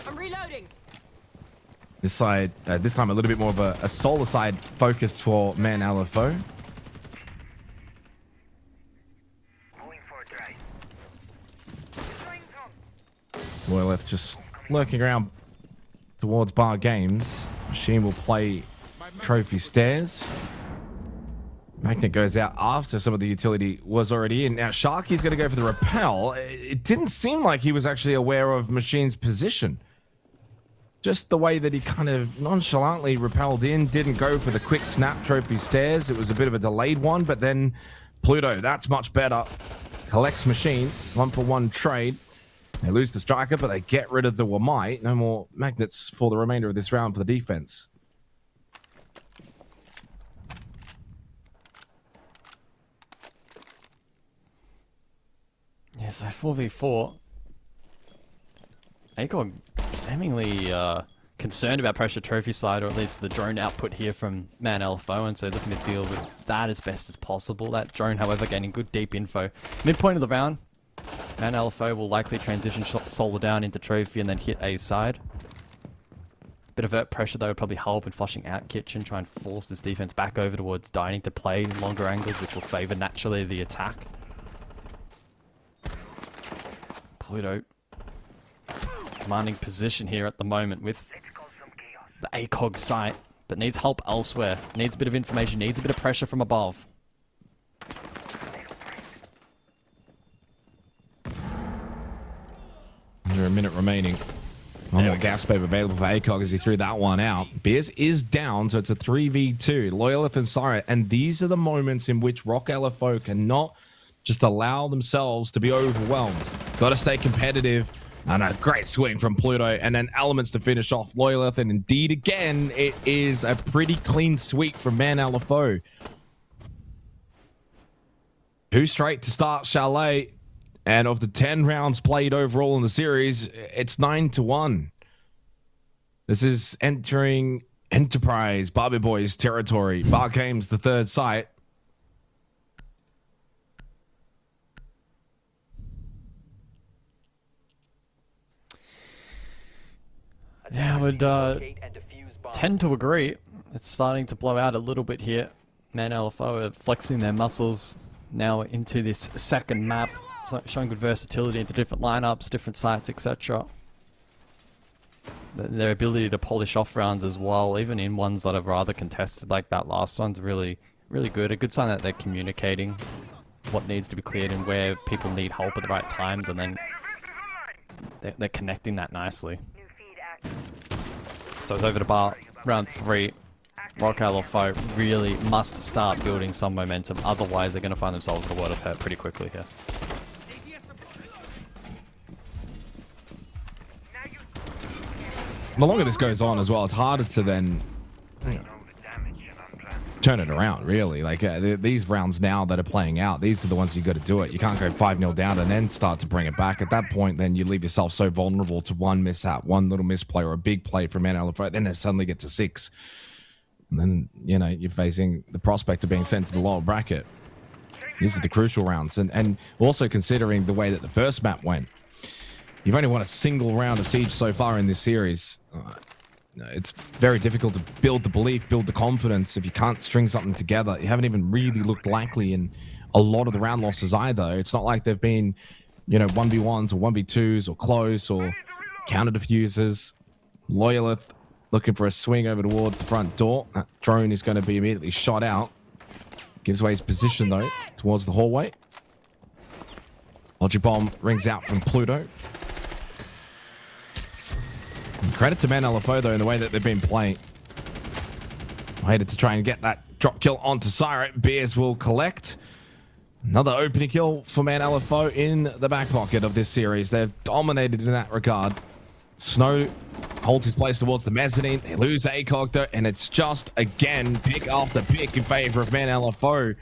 I'm reloading. This side, this time a little bit more of a solar side focus for Man LFO. Loyalith just lurking around towards Bar Games. Machine will play Trophy Stairs. Magnet goes out after some of the utility was already in. Now, Sharky's going to go for the rappel. It didn't seem like he was actually aware of Machine's position. Just the way that he kind of nonchalantly rappelled in, didn't go for the quick snap Trophy Stairs. It was a bit of a delayed one, but then Pluto, that's much better. Collects Machine, 1-for-1 trade. They lose the striker, but they get rid of the Wamai. No more magnets for the remainder of this round for the defense. Yeah, so 4v4. ACOG seemingly concerned about pressure trophy side, or at least the drone output here from Man LFO, and so looking to deal with that as best as possible. That drone, however, gaining good deep info. Midpoint of the round, Man LFO will likely transition Solar down into trophy and then hit A side. Bit of pressure though would probably help in flushing out Kitchen, try and force this defense back over towards Dining to play longer angles, which will favour naturally the attack. Pluto commanding position here at the moment with the ACOG site, but needs help elsewhere. Needs a bit of information, needs a bit of pressure from above. Under a minute remaining. One more gas babe available for ACOG as he threw that one out. Beers is down, so it's a 3v2. Loyalith and Siren. And these are the moments in which Rock LFO cannot just allow themselves to be overwhelmed. Got to stay competitive. And a great swing from Pluto. And then Elements to finish off Loyalith. And indeed, again, it is a pretty clean sweep from Man LFO. 2 straight to start Chalet. And of the 10 rounds played overall in the series, it's 9-1. This is entering Enterprise Barbie Boys territory. Bar Games, the third site. Yeah, I would tend to agree. It's starting to blow out a little bit here. Man LFO are flexing their muscles now into this second map. So showing good versatility into different lineups, different sites, etc. Their ability to polish off rounds as well, even in ones that are rather contested, like that last one's really, really good. A good sign that they're communicating what needs to be cleared and where people need help at the right times, and then they're connecting that nicely. So it's over to bar round 3. Rock LFO really must start building some momentum, otherwise they're going to find themselves in a world of hurt pretty quickly here. The longer this goes on as well, it's harder to then turn it around, really. Like these rounds now that are playing out, these are the ones you got to do it. You can't go 5-0 down and then start to bring it back. At that point, then you leave yourself so vulnerable to one mishap, one little misplay or a big play from Man LFO. Then they suddenly get to 6. And then, you know, you're facing the prospect of being sent to the lower bracket. These are the crucial rounds. And also considering the way that the first map went. You've only won a single round of Siege so far in this series. It's very difficult to build the belief, build the confidence if you can't string something together. You haven't even really looked likely in a lot of the round losses either. It's not like they've been, you know, 1v1s or 1v2s or close or counter diffusers. Loyalith looking for a swing over towards the front door. That drone is going to be immediately shot out. Gives away his position though towards the hallway. Logic Bomb rings out from Pluto. Credit to Man LFO though in the way that they've been playing. Waited to try and get that drop kill onto Siren. Beers will collect. Another opening kill for Man LFO in the back pocket of this series. They've dominated in that regard. Snow holds his place towards the mezzanine. They lose ACOG though, and it's just again pick after pick in favor of Man LFO.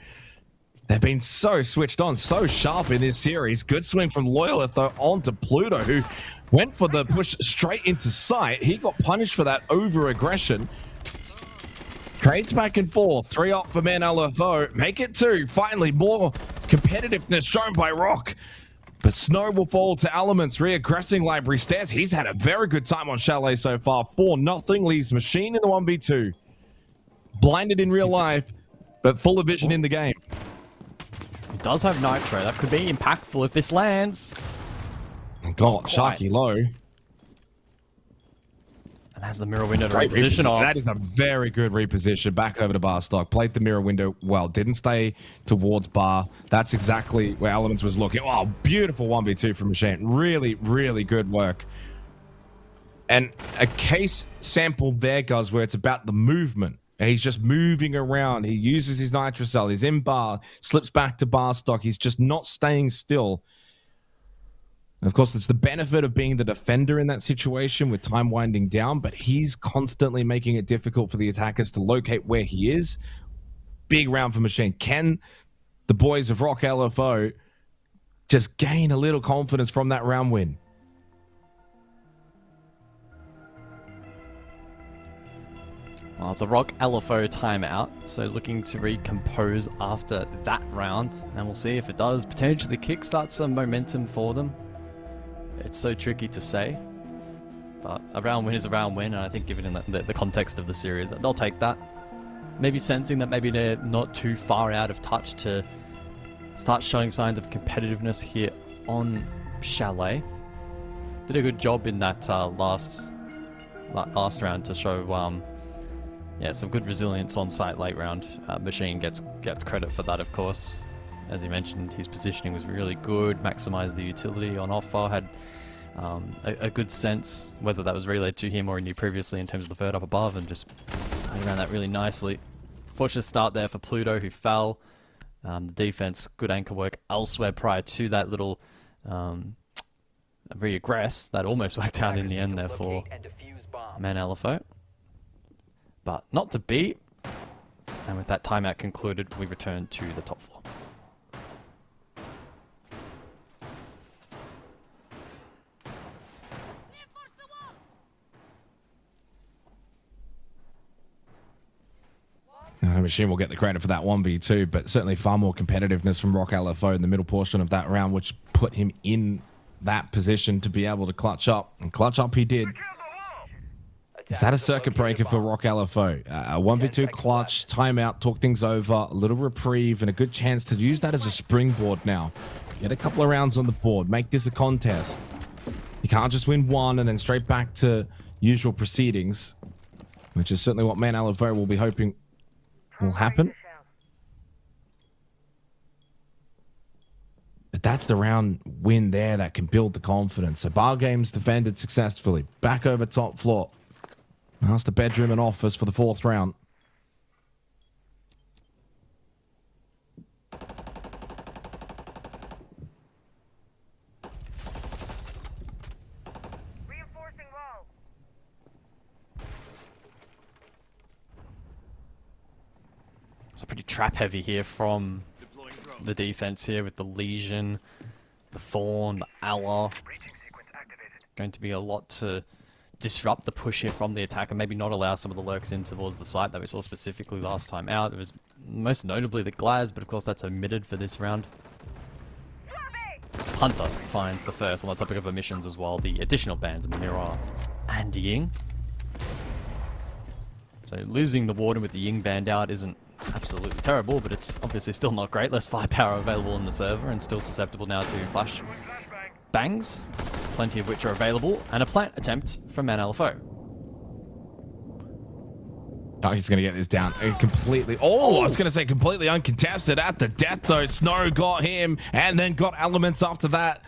They've been so switched on, so sharp in this series. Good swing from Loyalith though onto Pluto, who went for the push straight into sight. He got punished for that over-aggression. Trades back and forth. 3 up for Man LFO. Make it 2. Finally, more competitiveness shown by Rock. But Snow will fall to Elements. Reaggressing Library Stairs. He's had a very good time on Chalet so far. 4-0. Leaves Machine in the 1v2. Blinded in real life, but full of vision in the game. He does have Nitro. That could be impactful if this lands. Got Sharky low. And has the mirror window to reposition off. That is a very good reposition. Back over to Bar Stock. Played the mirror window well. Didn't stay towards Bar. That's exactly where Elements was looking. Oh, beautiful 1v2 from Machine. Really, really good work. And a case sample there, guys, where it's about the movement. He's just moving around. He uses his Nitro Cell. He's in Bar. Slips back to Bar Stock. He's just not staying still. Of course, it's the benefit of being the defender in that situation with time winding down, but he's constantly making it difficult for the attackers to locate where he is. Big round for Machine. Can the boys of Rock LFO just gain a little confidence from that round win? Well, it's a Rock LFO timeout, so looking to recompose after that round, and we'll see if it does potentially kickstart some momentum for them. It's so tricky to say, but a round win is a round win, and I think given in the context of the series, that they'll take that. Maybe sensing that maybe they're not too far out of touch to start showing signs of competitiveness here on Chalet. Did a good job in that last round to show some good resilience on site late round. Machine gets credit for that, of course. As he mentioned, his positioning was really good, maximized the utility on offer, had a good sense, whether that was relayed to him or he knew previously in terms of the third up above, and just playing around that really nicely. Fortunate start there for Pluto, who fell. The defense, good anchor work elsewhere prior to that little re-aggress that almost worked out in the end there for Man LFO. But not to beat. And with that timeout concluded, we return to the top floor. Machine will get the credit for that 1v2, but certainly far more competitiveness from Rock LFO in the middle portion of that round, which put him in that position to be able to clutch up. And clutch up he did. Is that a circuit breaker for Rock LFO? A 1v2 clutch, timeout, talk things over, a little reprieve, and a good chance to use that as a springboard now. Get a couple of rounds on the board, make this a contest. You can't just win one and then straight back to usual proceedings, which is certainly what Man LFO will be hoping will happen. But that's the round win there that can build the confidence. So bar games defended successfully. Back over top floor. That's the bedroom and office for the fourth round. Reinforcing wall. It's a pretty trap heavy here from the defense here with the Legion, the Thorn, the Allah. Going to be a lot to disrupt the push here from the attack and maybe not allow some of the lurks in towards the site that we saw specifically last time out. It was most notably the Glaz, but of course that's omitted for this round. Hunter finds the first on the topic of omissions as well. The additional bans, Mirror and Ying. So losing the Warden with the Ying banned out isn't absolutely terrible, but it's obviously still not great. Less firepower available on the server and still susceptible now to flash bangs, plenty of which are available, and a plant attempt from Man LFO. Oh, he's going to get this down completely. Oh, I was going to say completely uncontested at the death, though. Snow got him and then got elements after that.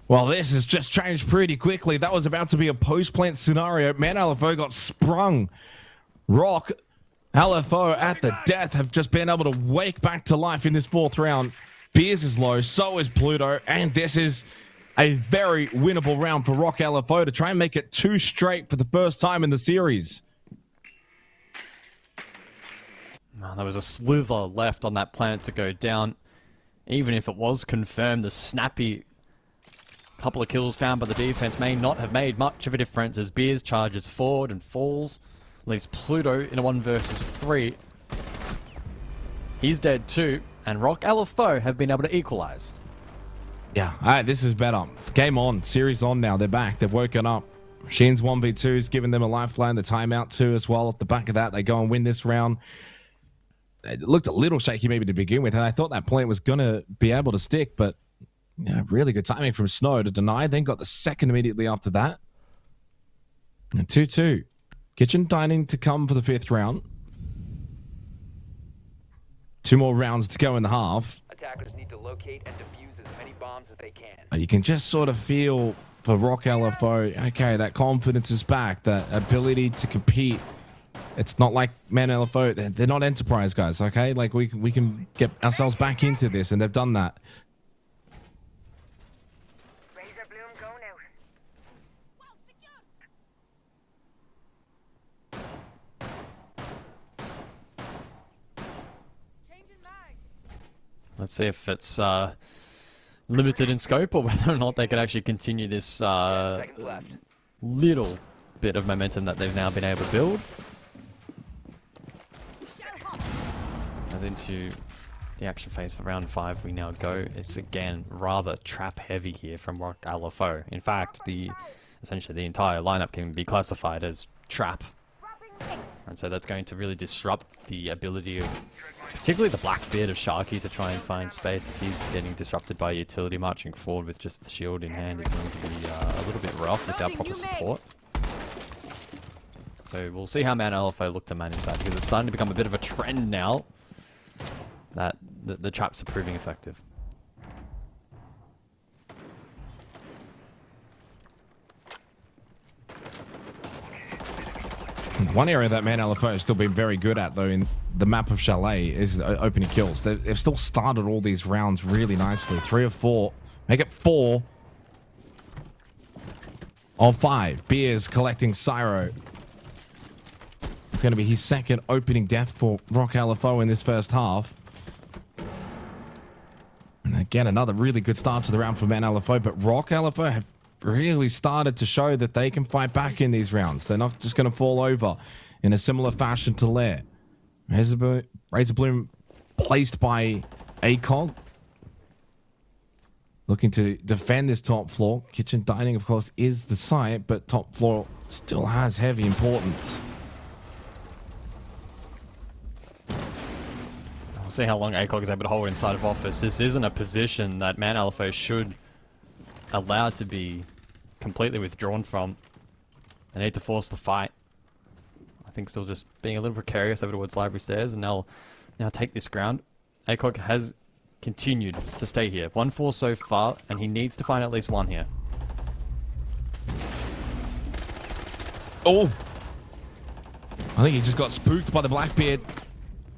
Well, this has just changed pretty quickly. That was about to be a post-plant scenario. Man LFO got sprung. Rock LFO at the death have just been able to wake back to life in this fourth round. Beers is low, so is Pluto, and this is a very winnable round for Rock LFO to try and make it 2 straight for the first time in the series. There was a slither left on that plant to go down. Even if it was confirmed, the snappy couple of kills found by the defense may not have made much of a difference as Beers charges forward and falls. Leaves Pluto in a 1 versus 3. He's dead too, and Rock LFO have been able to equalize. Yeah, all right, this is better. Game on, series on now. They're back. They've woken up. Sheen's 1v2's giving them a lifeline. The timeout too as well. At the back of that, they go and win this round. It looked a little shaky maybe to begin with, and I thought that plant was going to be able to stick, but yeah, really good timing from Snow to deny. Then got the second immediately after that. And 2-2. Kitchen dining to come for the 5th round. 2 more rounds to go in the half. Attackers need to locate and defuse as many bombs as they can. You can just sort of feel for Rock LFO, okay, that confidence is back, that ability to compete. It's not like Man LFO, they're not enterprise guys, okay? Like we can get ourselves back into this, and they've done that. Razor Bloom going out. Let's see if it's limited in scope or whether or not they can actually continue this little bit of momentum that they've now been able to build. As into the action phase for round 5 we now go. It's again rather trap heavy here from Rock LFO. In fact, essentially the entire lineup can be classified as trap. And so that's going to really disrupt the ability of particularly the Blackbeard of Sharky to try and find space. If he's getting disrupted by utility marching forward with just the shield in hand, is going to be a little bit rough without proper support. So we'll see how Man LFO look to manage that, because it's starting to become a bit of a trend now that the traps are proving effective. One area that Man LFO has still been very good at, though, in the map of Chalet is opening kills. They've still started all these rounds really nicely. 3 of 4. Make it 4 of 5. Beers collecting Cyro. It's going to be his second opening death for Rock LFO in this first half. And again, another really good start to the round for Man LFO, but Rock LFO have really started to show that they can fight back in these rounds. They're not just going to fall over in a similar fashion to Lair. Razor Bloom placed by ACOG. Looking to defend this top floor. Kitchen dining, of course, is the site, but top floor still has heavy importance. We'll see how long ACOG is able to hold inside of office. This isn't a position that Man LFO should allowed to be completely withdrawn from. They need to force the fight. I think still just being a little precarious over towards Library Stairs, and they'll now take this ground. ACOG has continued to stay here. 1-4 so far, and he needs to find at least one here. Oh! I think he just got spooked by the Blackbeard.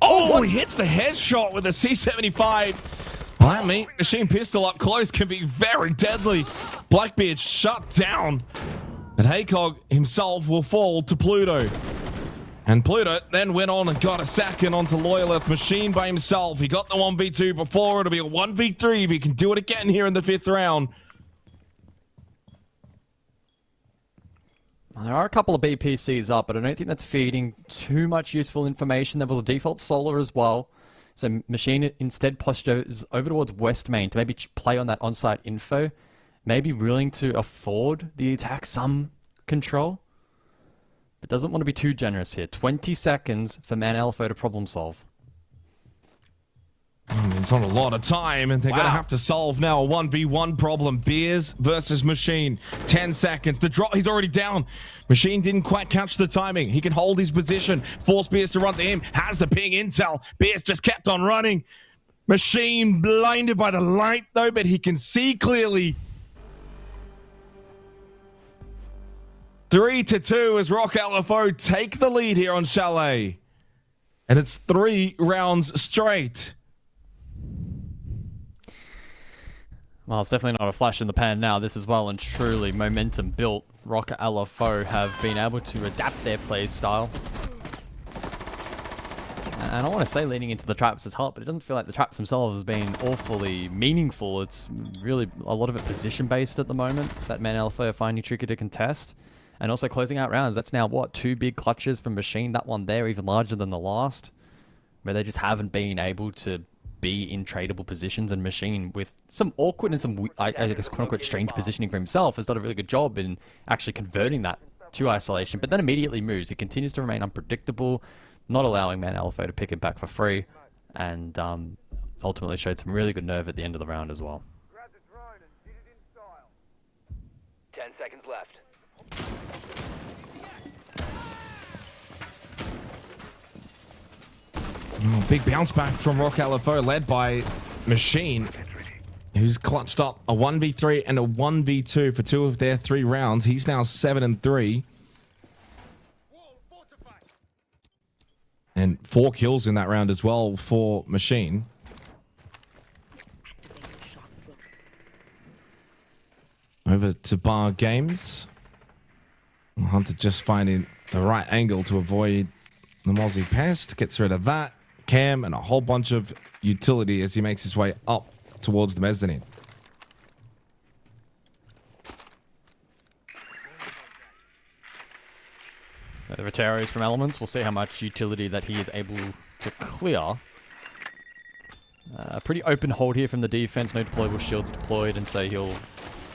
Oh, he hits the headshot with a C75. Well, that mean machine pistol up close can be very deadly. Blackbeard shut down. And ACOG himself will fall to Pluto. And Pluto then went on and got a second onto Loyalist Machine by himself. He got the 1v2 before. It'll be a 1v3 if he can do it again here in the 5th round. There are a couple of BPCs up, but I don't think that's feeding too much useful information. There was a default solar as well. So Machine instead postures over towards West Main to maybe play on that on-site info. Maybe willing to afford the attack some control. But doesn't want to be too generous here. 20 seconds for Man LFO to problem solve. It's not a lot of time, and they're going to have to solve now a 1v1 problem. Beers versus Machine. 10 seconds. The drop, he's already down. Machine didn't quite catch the timing. He can hold his position. Force Beers to run to him. Has the ping intel. Beers just kept on running. Machine blinded by the light, though, but he can see clearly. 3-2 as Rock LFO take the lead here on Chalet. And it's 3 rounds straight. Well, it's definitely not a flash in the pan now. This is well and truly momentum built. Rock LFO have been able to adapt their play style. And I want to say leading into the traps is hot, but it doesn't feel like the traps themselves has been awfully meaningful. It's really a lot of it position based at the moment that Man LFO are finding tricky to contest. And also closing out rounds. That's now what, 2 big clutches from Machine. That one there even larger than the last, where they just haven't been able to be in tradable positions, and Machine with some awkward and some, I guess, quote-unquote strange positioning for himself has done a really good job in actually converting that to isolation, but then immediately moves. He continues to remain unpredictable, not allowing Man LFO to pick it back for free, and ultimately showed some really good nerve at the end of the round as well. 10 seconds left. Big bounce back from Rock LFO led by Machine, who's clutched up a 1v3 and a 1v2 for 2 of their 3 rounds. He's now 7-3. And 4 kills in that round as well for Machine. Over to Bar Games. Hunter just finding the right angle to avoid the Mozzie Pest. Gets rid of that. Cam and a whole bunch of utility as he makes his way up towards the mezzanine. So the Retaros from Elements, we'll see how much utility that he is able to clear. A pretty open hold here from the defense, no deployable shields deployed, and so he'll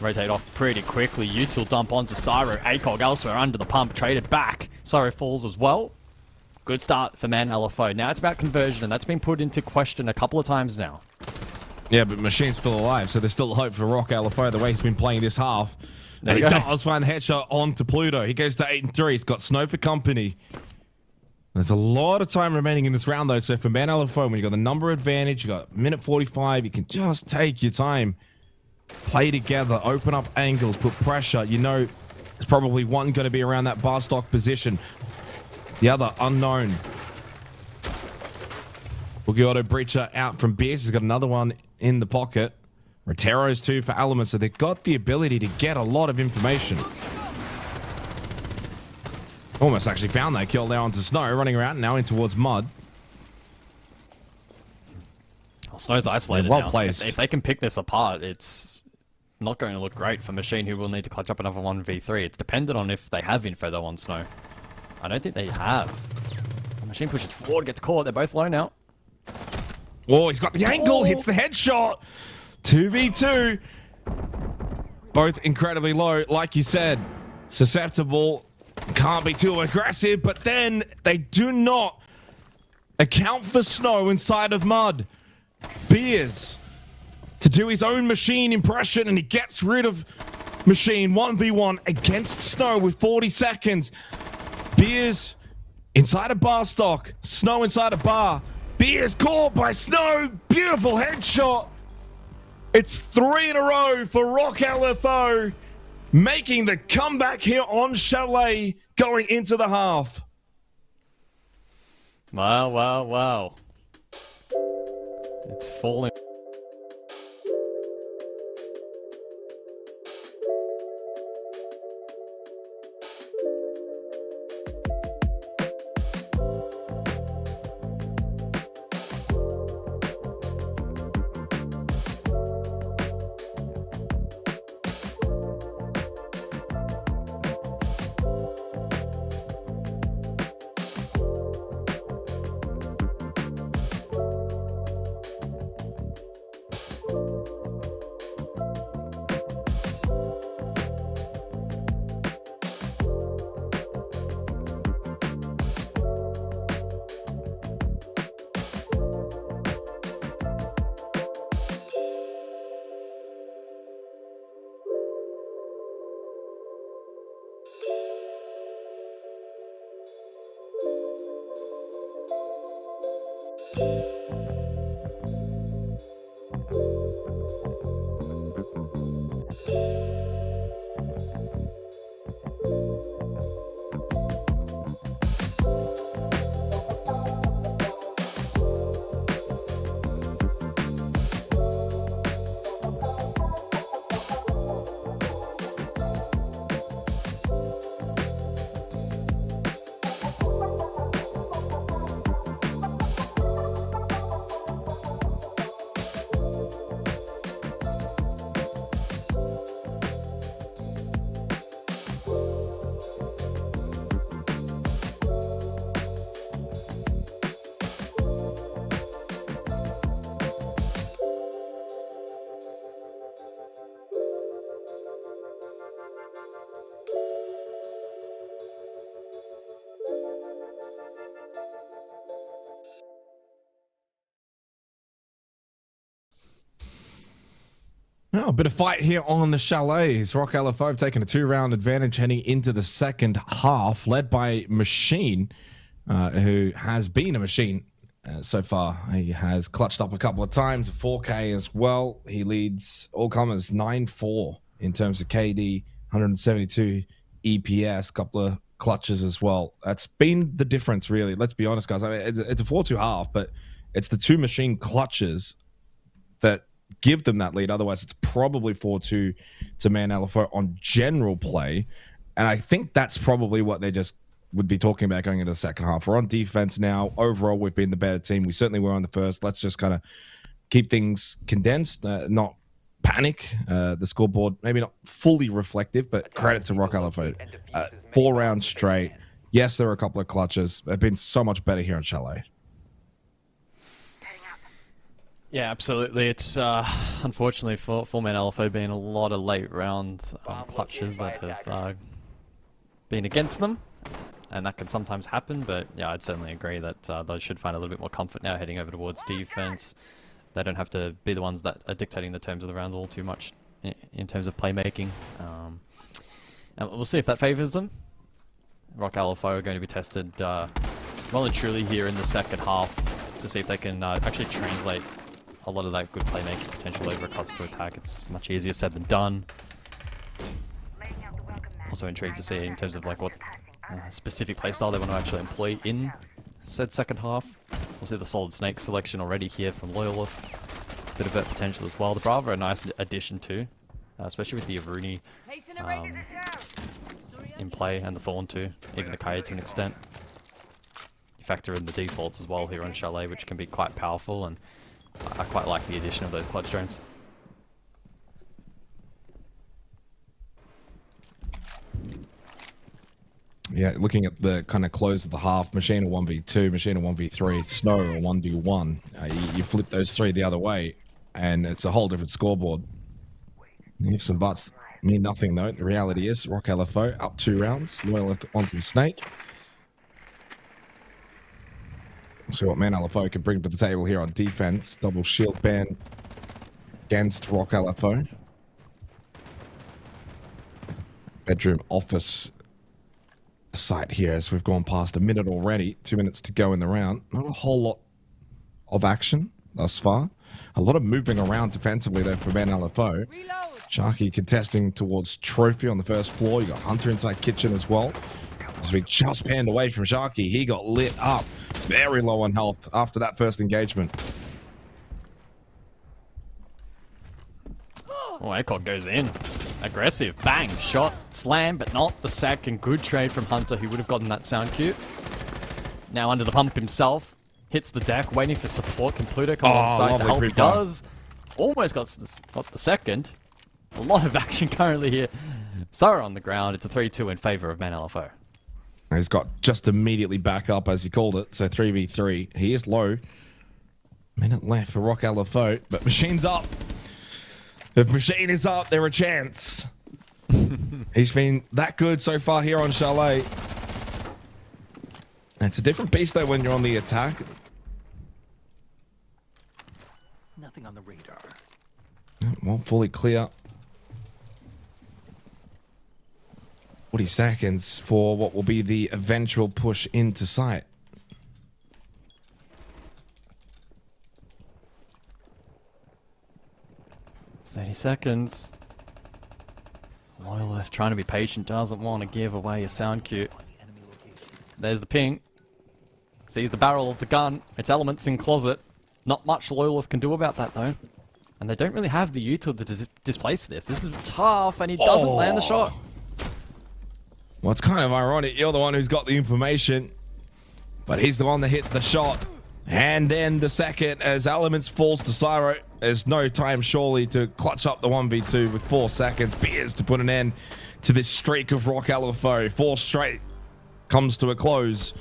rotate off pretty quickly. Util dump onto Cyro. ACOG elsewhere under the pump, traded back. Cyro falls as well. Good start for Man LFO. Now it's about conversion, and that's been put into question a couple of times now. Yeah, but Machine's still alive, so there's still hope for Rock LFO the way he's been playing this half. And he does find the headshot onto Pluto. He goes to 8-3. He's got Snow for company. There's a lot of time remaining in this round, though. So for Man LFO, when you've got the number advantage, you've got minute 45, you can just take your time. Play together, open up angles, put pressure. You know there's probably one going to be around that bar stock position. the other unknown. Boogie Auto Breacher out from Beers. He's got another one in the pocket. Rotero's too for Element, so they've got the ability to get a lot of information. Almost actually found that kill there onto Snow, running around now in towards Mud. Well, Snow's isolated well now. placed. If they can pick this apart, it's not going to look great for Machine, who will need to clutch up another 1v3. It's dependent on if they have info though on Snow. I don't think they have. The Machine pushes forward, gets caught. They're both low now. Oh, he's got the angle, hits the headshot. 2v2. Both incredibly low, like you said. Susceptible, can't be too aggressive, but then they do not account for Snow inside of Mud. Beers to do his own Machine impression, and he gets rid of Machine 1v1 against Snow with 40 seconds. Beers inside a bar stock, Snow inside a bar. Beers caught by Snow, beautiful headshot. It's 3 in a row for Rock LFO, making the comeback here on Chalet going into the half. Wow, wow, wow. It's falling. Oh, a bit of fight here on the Chalets. Rock LFO taking a 2-round advantage heading into the second half, led by Machine, who has been a machine so far. He has clutched up a couple of times, 4K as well. He leads all comers 9-4 in terms of KD, 172 EPS, couple of clutches as well. That's been the difference, really. Let's be honest, guys. I mean, it's a 4-2 half, but it's the two Machine clutches that give them that lead. Otherwise, it's probably 4-2 to Man LFO on general play. And I think that's probably what they just would be talking about going into the second half. We're on defense now. Overall, we've been the better team. We certainly were on the first. Let's just kind of keep things condensed, not panic. The scoreboard, maybe not fully reflective, but credit to Rock LFO. 4 rounds straight. Yes, there were a couple of clutches. They've been so much better here on Chalet. Yeah, absolutely. It's unfortunately for Man LFO being a lot of late round clutches that have been against them, and that can sometimes happen. But yeah, I'd certainly agree that they should find a little bit more comfort now heading over towards defense. They don't have to be the ones that are dictating the terms of the rounds all too much in terms of playmaking. And we'll see if that favors them. Rock LFO are going to be tested well and truly here in the second half to see if they can actually translate a lot of that good playmaking potential over across to attack. It's much easier said than done. Also intrigued to see in terms of like what specific playstyle they want to actually employ in said second half. We'll see the Solid Snake selection already here from Loyalist. Bit of vert potential as well. The Brava a nice addition too, especially with the Aruni in play, and the Thorn too, even the Kaid to an extent. You factor in the defaults as well here on Chalet, which can be quite powerful, and I quite like the addition of those clutch drones. Yeah, looking at the kind of close of the half, Machine a 1v2, Machine a 1v3, Snow a 1v1. You flip those three the other way, and it's a whole different scoreboard. Ifs and buts mean nothing, though. The reality is, Rock LFO up 2 rounds, Loyal onto the Snake. We'll see what Man LFO can bring to the table here on defense. Double shield ban against Rock LFO. Bedroom office site here, as we've gone past a minute already. 2 minutes to go in the round. Not a whole lot of action thus far. A lot of moving around defensively though for Man LFO. Sharky contesting towards Trophy on the first floor. You got Hunter inside kitchen as well. As we just panned away from Sharky, he got lit up. Very low on health after that first engagement. Oh, ACOG goes in. Aggressive. Bang. Shot. Slam, but not the sack. And good trade from Hunter, who would have gotten that sound cue. Now under the pump himself. Hits the deck, waiting for support. Can Pluto come alongside to help? He does. Almost got the second. A lot of action currently here. Sara on the ground. It's a 3-2 in favor of Man LFO. He's got just immediately back up, as he called it. So 3v3. He is low. Minute left for Rock LFO, but Machine's up. If Machine is up, they're a chance. He's been that good so far here on Chalet. It's a different beast though when you're on the attack. Nothing on the radar. Won't fully clear. 40 seconds for what will be the eventual push into sight. Seconds. Loyalist trying to be patient, doesn't want to give away a sound cue. There's the ping. Sees the barrel of the gun. It's elements in closet. Not much Loyalist can do about that though. And they don't really have the util to displace this. This is tough, and he doesn't land the shot. Well, it's kind of ironic. You're the one who's got the information, but he's the one that hits the shot. And then the second, as Elements falls to Syro, there's no time surely to clutch up the 1v2 with 4 seconds. Beers to put an end to this streak of Rock LFO. 4 straight comes to a close.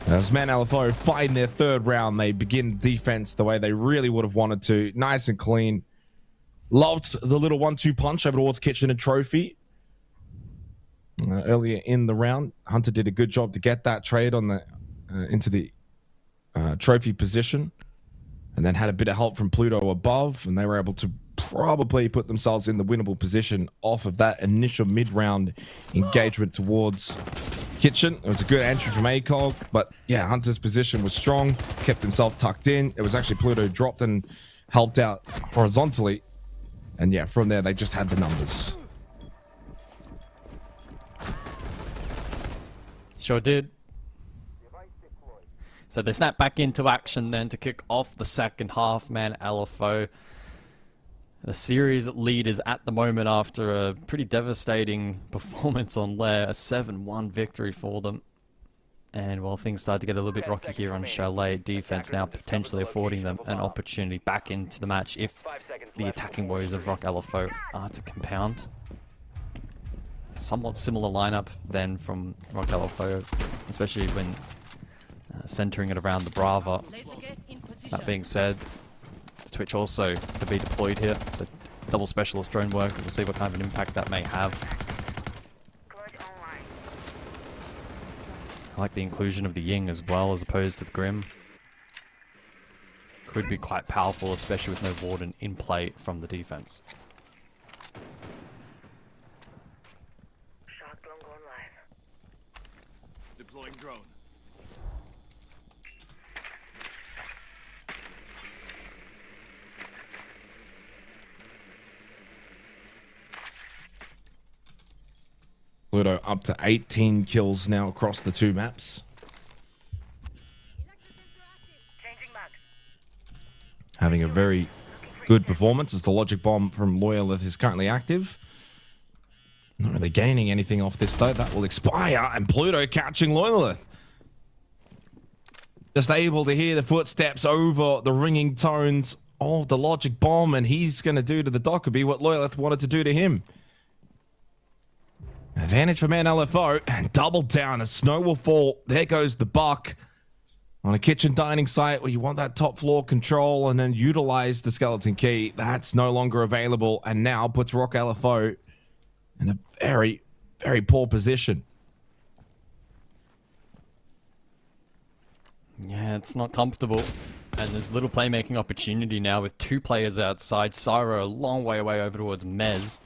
As Man LFO find their 3rd round, they begin defense the way they really would have wanted to. Nice and clean. Loved the little 1-2 punch over towards Kitchen and Trophy. Earlier in the round, Hunter did a good job to get that trade on the into the trophy position, and then had a bit of help from Pluto above, and they were able to probably put themselves in the winnable position off of that initial mid-round engagement towards Kitchen. It was a good entry from ACOG, but yeah, Hunter's position was strong, kept himself tucked in. It was actually Pluto dropped and helped out horizontally, and yeah, from there they just had the numbers. Sure did. So they snap back into action then to kick off the second half. Man LFO, the series leaders at the moment after a pretty devastating performance on Lair, a 7-1 victory for them. And while things start to get a little bit rocky here on Chalet, defense now potentially affording them an opportunity back into the match if the attacking woes of Rock LFO are to compound. Somewhat similar lineup then from Rock LFO, especially when centering it around the Brava. That being said, the Twitch also to be deployed here, so double specialist drone work. We'll see what kind of an impact that may have. I like the inclusion of the Ying as well as opposed to the Grim. Could be quite powerful, especially with no Warden in play from the defense. Deploying drone. Pluto up to 18 kills now across the 2 maps. Having a very good performance as the Logic Bomb from Loyalith is currently active. Not really gaining anything off this though. That will expire, and Pluto catching Loyalith. Just able to hear the footsteps over the ringing tones of the Logic Bomb, and he's going to do to the Dockerby what Loyalith wanted to do to him. Advantage for man LFO, and double down as snow will fall. There goes the buck. On a kitchen dining site where you want that top floor control and then utilize the skeleton key, that's no longer available, and now puts Rock LFO in a very, very poor position. Yeah, it's not comfortable. And there's little playmaking opportunity now with 2 players outside. Syro a long way away over towards Mez.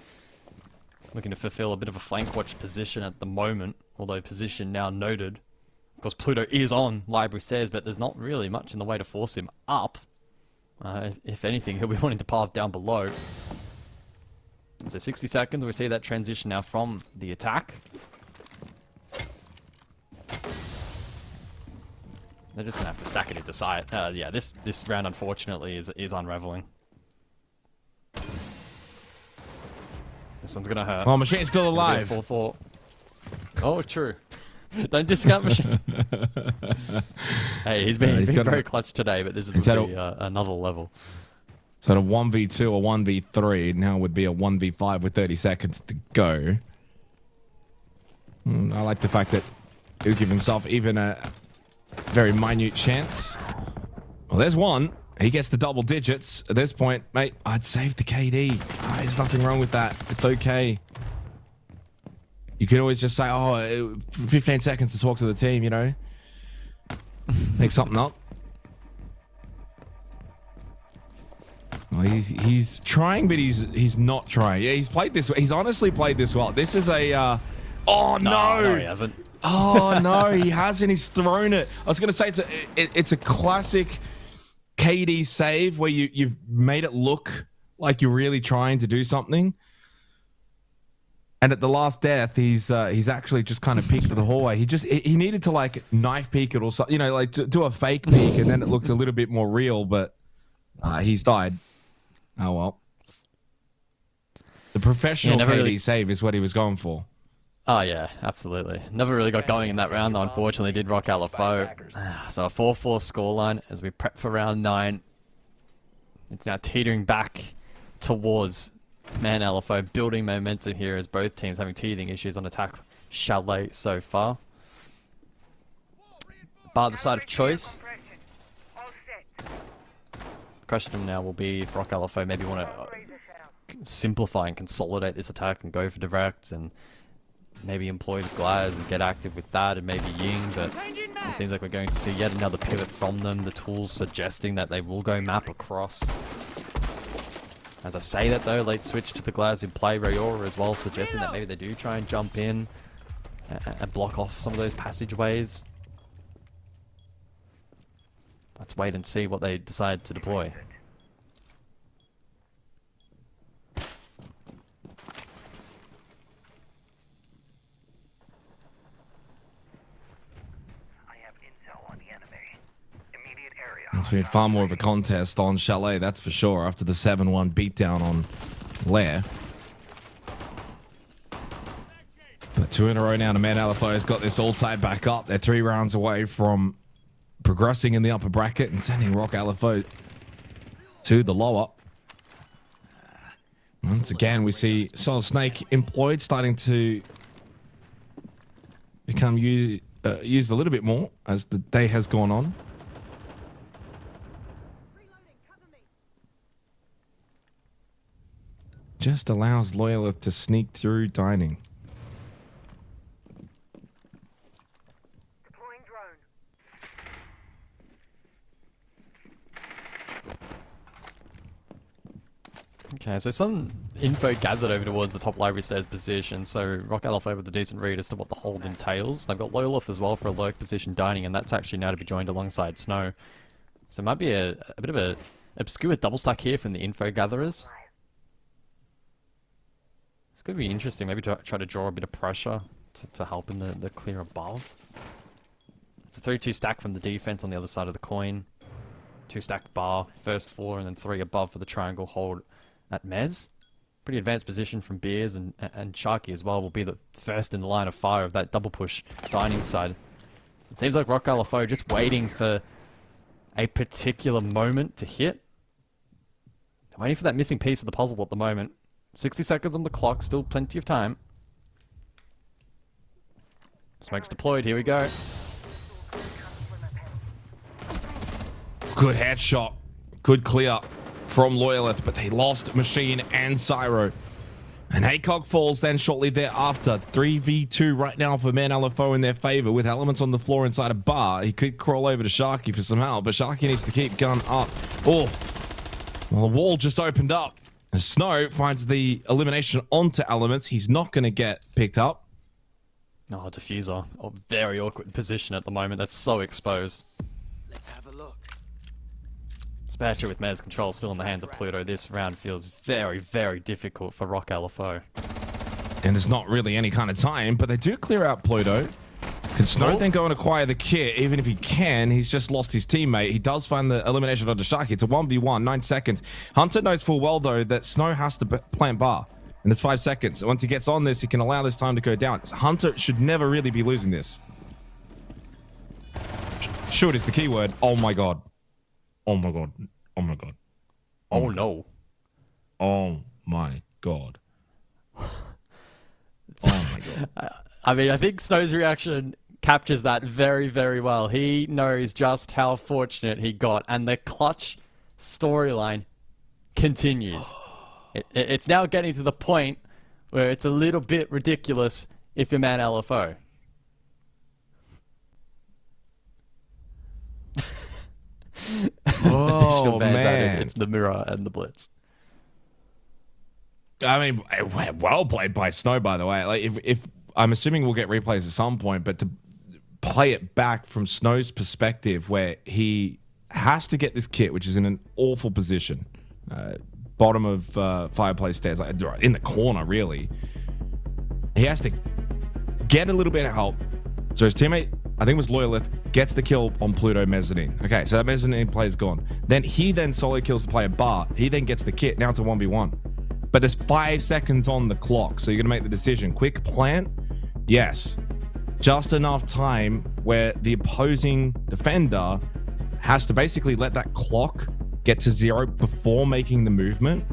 Looking to fulfill a bit of a flank watch position at the moment, although position now noted. Of course, Pluto is on library stairs, but there's not really much in the way to force him up. If anything, he'll be wanting to path down below. So 60 seconds, we see that transition now from the attack. They're just going to have to stack it into sight. Yeah, this round, unfortunately, is unraveling. This one's going to hurt. Oh, Machine's still alive. 4-4. Oh, true. Don't discount Machine. Hey, he's been very clutch today, but this is another level. So a 1v2 or 1v3 now would be a 1v5 with 30 seconds to go. I like the fact that he'll give himself even a very minute chance. Well, there's one. He gets the double digits. At this point, mate, I'd save the KD. There's nothing wrong with that. It's okay. You can always just say, oh, 15 seconds to talk to the team, you know. Make something up. Well, he's trying, but he's not trying. Yeah, he's played this. He's honestly played this well. This is a. Oh no! No, he hasn't. Oh no, he hasn't. He's thrown it. I was gonna say it's a classic KD save where you've made it look like you're really trying to do something. And at the last death, he's actually just kind of peeked to the hallway. He needed to like knife peek it or something, you know, like do a fake peek, and then it looked a little bit more real. But he's died. Oh well. The professional KD save is what he was going for. Oh yeah, absolutely. Never really got going in that round though, unfortunately. Did rock LFO. So a 4-4 scoreline as we prep for round 9. It's now teetering back towards man LFO, building momentum here as both teams having teething issues on attack Chalet so far. Bar the side of choice. Question now will be if Rock LFO maybe want to simplify and consolidate this attack and go for directs and maybe employ the Glaz and get active with that and maybe Ying, but it seems like we're going to see yet another pivot from them. The tools suggesting that they will go map across. As I say that though, late switch to the Glaz in play, Rayora as well, suggesting that maybe they do try and jump in and block off some of those passageways. Let's wait and see what they decide to deploy. It's been far more of a contest on Chalet, that's for sure, after the 7-1 beatdown on Lair. But 2 in a row now, and Man LFO has got this all tied back up. They're 3 rounds away from progressing in the upper bracket and sending Rock LFO to the lower. Once again, we see Solid Snake employed, starting to become used a little bit more as the day has gone on. Just allows Loyalith to sneak through dining. Deploying drone. Okay, so some info gathered over towards the top library stairs position. So Rock LFO with a decent read as to what the hold entails. They've got Loyalith as well for a lurk position dining, and that's actually now to be joined alongside Snow. So it might be a bit of a obscure double stack here from the info gatherers. It's going to be interesting, maybe to try to draw a bit of pressure to help in the clear above. It's a 3-2 stack from the defense on the other side of the coin. 2 stacked bar, first floor, and then 3 above for the triangle hold at Mez. Pretty advanced position from Beers, and Sharky as well will be the first in the line of fire of that double push dining side. It seems like Rock LFO just waiting for a particular moment to hit. They're waiting for that missing piece of the puzzle at the moment. 60 seconds on the clock, still plenty of time. Smoke's deployed, here we go. Good headshot. Good clear from Loyalist, but they lost Machine and Cyro. And ACOG falls then shortly thereafter. 3v2 right now for Men LFO in their favor with elements on the floor inside a bar. He could crawl over to Sharky for some help, but Sharky needs to keep gun up. Oh, well, the wall just opened up. And Snow finds the elimination onto elements. He's not going to get picked up. Oh, Diffuser. A very awkward position at the moment. That's so exposed. Let's have a look. Especially with Mez control still in the hands of Pluto, this round feels very, very difficult for Rock LFO. And there's not really any kind of time, but they do clear out Pluto. Can Snow then go and acquire the kit? Even if he can, he's just lost his teammate. He does find the elimination onto Sharky. It's a 1v1, 9 seconds. Hunter knows full well, though, that Snow has to plant bar. And there's 5 seconds. Once he gets on this, he can allow this time to go down. Hunter should never really be losing this. Shoot is the keyword. Oh my god. Oh my god. Oh my god. Oh no. Oh my god. Oh my god. I mean, I think Snow's reaction captures that very, very well. He knows just how fortunate he got, and the clutch storyline continues. It's now getting to the point where it's a little bit ridiculous if you're Man LFO. Oh, man. It's the mirror and the blitz. I mean, well played by Snow, by the way. Like, if I'm assuming we'll get replays at some point, but to play it back from Snow's perspective, where he has to get this kit, which is in an awful position, bottom of fireplace stairs, like in the corner, really. He has to get a little bit of help. So his teammate, I think it was Loyalist, gets the kill on Pluto Mezzanine. Okay, so that Mezzanine player's gone. Then he solo kills the player Bar. He then gets the kit. Now it's a 1v1. But there's 5 seconds on the clock, so you're going to make the decision. Quick plant? Yes. Just enough time where the opposing defender has to basically let that clock get to 0 before making the movement.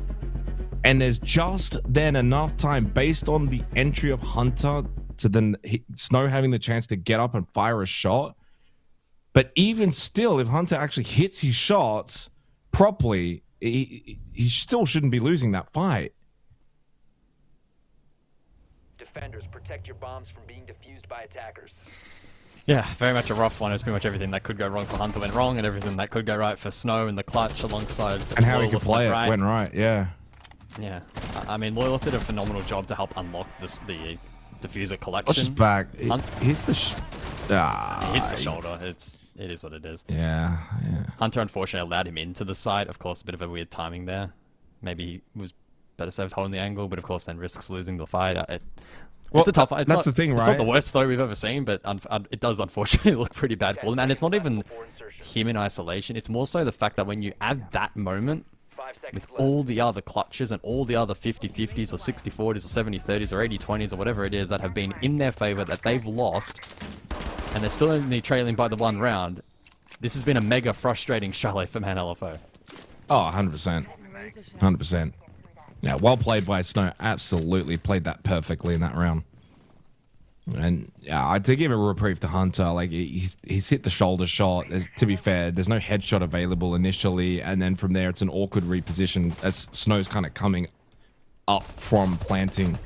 And there's just then enough time based on the entry of Hunter to then Snow having the chance to get up and fire a shot. But even still, if Hunter actually hits his shots properly, he still shouldn't be losing that fight. Defenders, protect your bombs from being defused by attackers. Yeah, very much a rough one. It's pretty much everything that could go wrong for Hunter went wrong, and everything that could go right for Snow in the clutch alongside. And how he could play it went right, yeah. Yeah, I mean, Loyalist did a phenomenal job to help unlock the diffuser collection. What's his back? Hits the hits the shoulder. It is what it is. Yeah. Hunter unfortunately allowed him into the site. Of course, a bit of a weird timing there. Maybe he was better served holding the angle, but of course then risks losing the fight. It's a tough fight. That's the thing, right? It's not the worst throw we've ever seen, but it does unfortunately look pretty bad for them. And it's not even him in isolation. It's more so the fact that when you add that moment with all the other clutches and all the other 50-50s or 60-40s or 70-30s or 80-20s or whatever it is that have been in their favor that they've lost, and they're still only trailing by the 1 round, this has been a mega frustrating chalet for Man LFO. Oh, 100%. 100%. Yeah, well played by Snow. Absolutely played that perfectly in that round. And yeah, to give a reprieve to Hunter, like he's hit the shoulder shot. To be fair, there's no headshot available initially, and then from there it's an awkward reposition as Snow's kind of coming up from planting.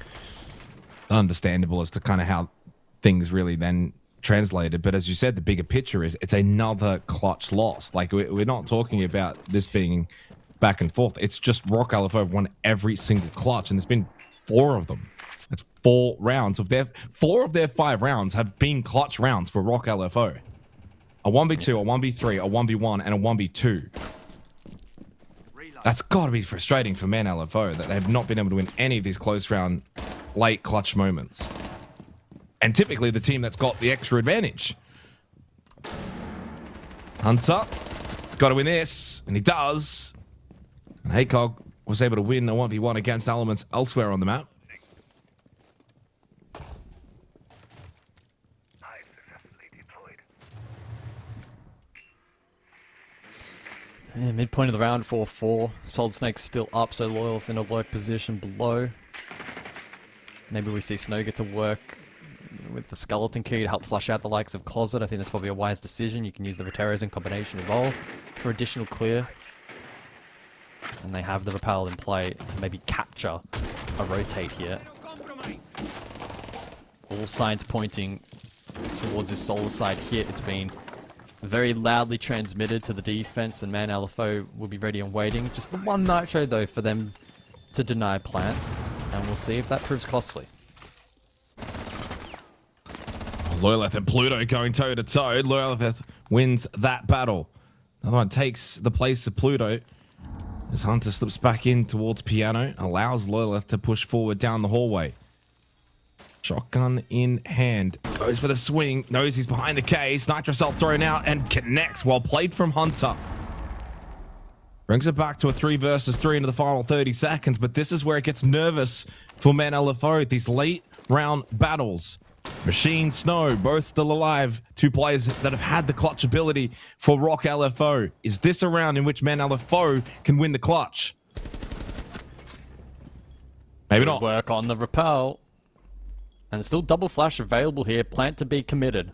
Understandable as to kind of how things really then translated. But as you said, the bigger picture is it's another clutch loss. Like we're not talking about this being back and forth. It's just Rock LFO won every single clutch, and there's been 4 of them. That's 4 rounds of their 4 of their 5 rounds have been clutch rounds for Rock LFO. A 1v2, a 1v3, a 1v1, and a 1v2. That's got to be frustrating for Man LFO that they have not been able to win any of these close round late clutch moments. and typically the team that's got the extra advantage. Hunter, got to win this, and he does. And Haycog was able to win a 1v1 against elements elsewhere on the map. Yeah, midpoint of the round, 4-4. Solid Snake's still up, so Loyal in a work position below. Maybe we see Snow get to work with the Skeleton Key to help flush out the likes of Closet. I think that's probably a wise decision. You can use the Roteros in combination as well for additional clear. And they have the Repel in play to maybe capture a rotate here. All signs pointing towards this Solar side hit. It's been very loudly transmitted to the defense, and Man LFO will be ready and waiting. Just the one Nitro, though, for them to deny plant. And we'll see if that proves costly. Loyaleth and Pluto going toe-to-toe. Loyaleth wins that battle. Another one takes the place of Pluto. As Hunter slips back in towards Piano, allows Loyaleth to push forward down the hallway. Shotgun in hand. Goes for the swing. Knows he's behind the case. Nitro Cell thrown out and connects. Well played from Hunter. Brings it back to a 3 versus 3 into the final 30 seconds. But this is where it gets nervous for Man LFO. These late round battles. Machine, Snow, both still alive. Two players that have had the clutch ability for Rock LFO. Is this a round in which Man LFO can win the clutch? Maybe not. Work on the Repel. And there's still double flash available here. Plant to be committed.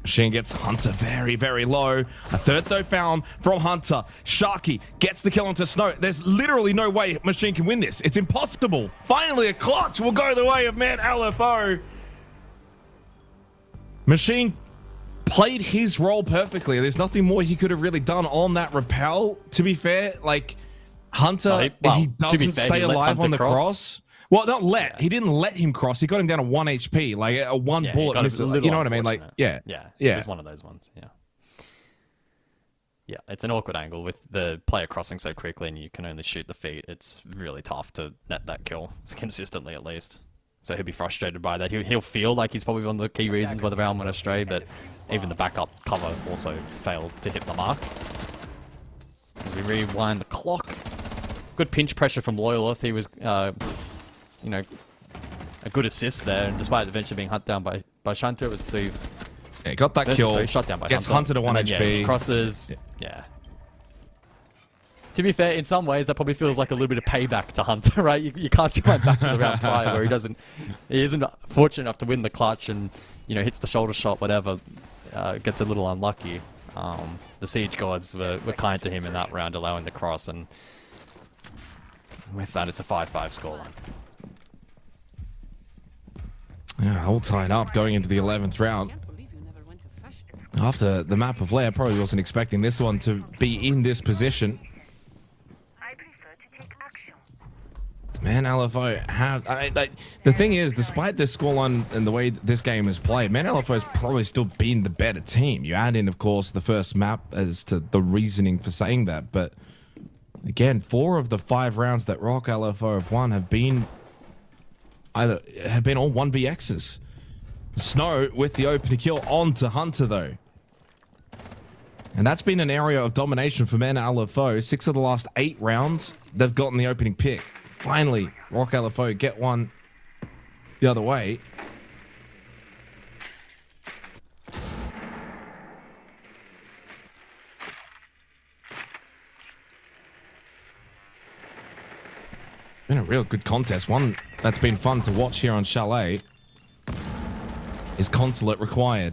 Machine gets Hunter very, very low. A third though found from Hunter. Sharky gets the kill onto Snow. There's literally no way Machine can win this. It's impossible. Finally, a clutch will go the way of Man LFO. Machine played his role perfectly. There's nothing more he could have really done on that Repel, to be fair. Like, Hunter, he doesn't stay alive on the cross. Well, not let. Yeah. He didn't let him cross. He got him down to 1 HP, like a one bullet miss. You know what I mean? Like, yeah. It's one of those ones. Yeah, it's an awkward angle with the player crossing so quickly, and you can only shoot the feet. It's really tough to net that kill consistently, at least. So he'll be frustrated by that. He'll feel like he's probably one of the key reasons why the round went astray, but even the backup cover also failed to hit the mark. As we rewind the clock, good pinch pressure from Loyalith. He was. You know, a good assist there, and despite eventually being hunted down by Shunter, it was 3. Yeah, got that kill. 3, shot down by Gets Hunter to 1 then, HP. Yeah, crosses. Yeah. To be fair, in some ways, that probably feels like a little bit of payback to Hunter, right? You cast your mind back to the round prior where he isn't fortunate enough to win the clutch, and hits the shoulder shot, whatever, gets a little unlucky. The Siege Gods were kind to him in that round, allowing the cross, and with that, it's a 5-5 scoreline. Yeah, all tied up going into the 11th round. After the map of Lair, probably wasn't expecting this one to be in this position. I prefer to take action. Man, LFO have... the thing is, despite this scoreline and the way this game is played, Man LFO has probably still been the better team. You add in, of course, the first map as to the reasoning for saying that, but again, 4 of the 5 rounds that Rock LFO have won have been all 1vx's. Snow with the opening kill onto Hunter though. And that's been an area of domination for Man LFO. 6 of the last 8 rounds, they've gotten the opening pick. Finally, Rock LFO get one the other way. Been a real good contest. One that's been fun to watch here on Chalet. Is Consulate required?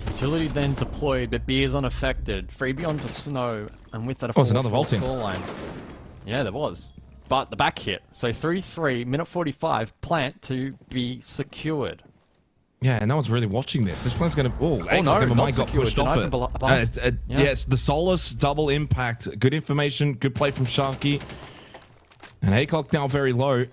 Agility then deployed, but B is unaffected. Freebie onto Snow, and with that a 4-4 another vaulting scoreline. Yeah, there was. But the back hit. So 3-3, minute 45, plant to be secured. Yeah, no one's really watching this. This plant's going to... Oh, no, never mind, got pushed off it. Yes, the Solus double impact. Good information, good play from Sharky. And Haycock now very low.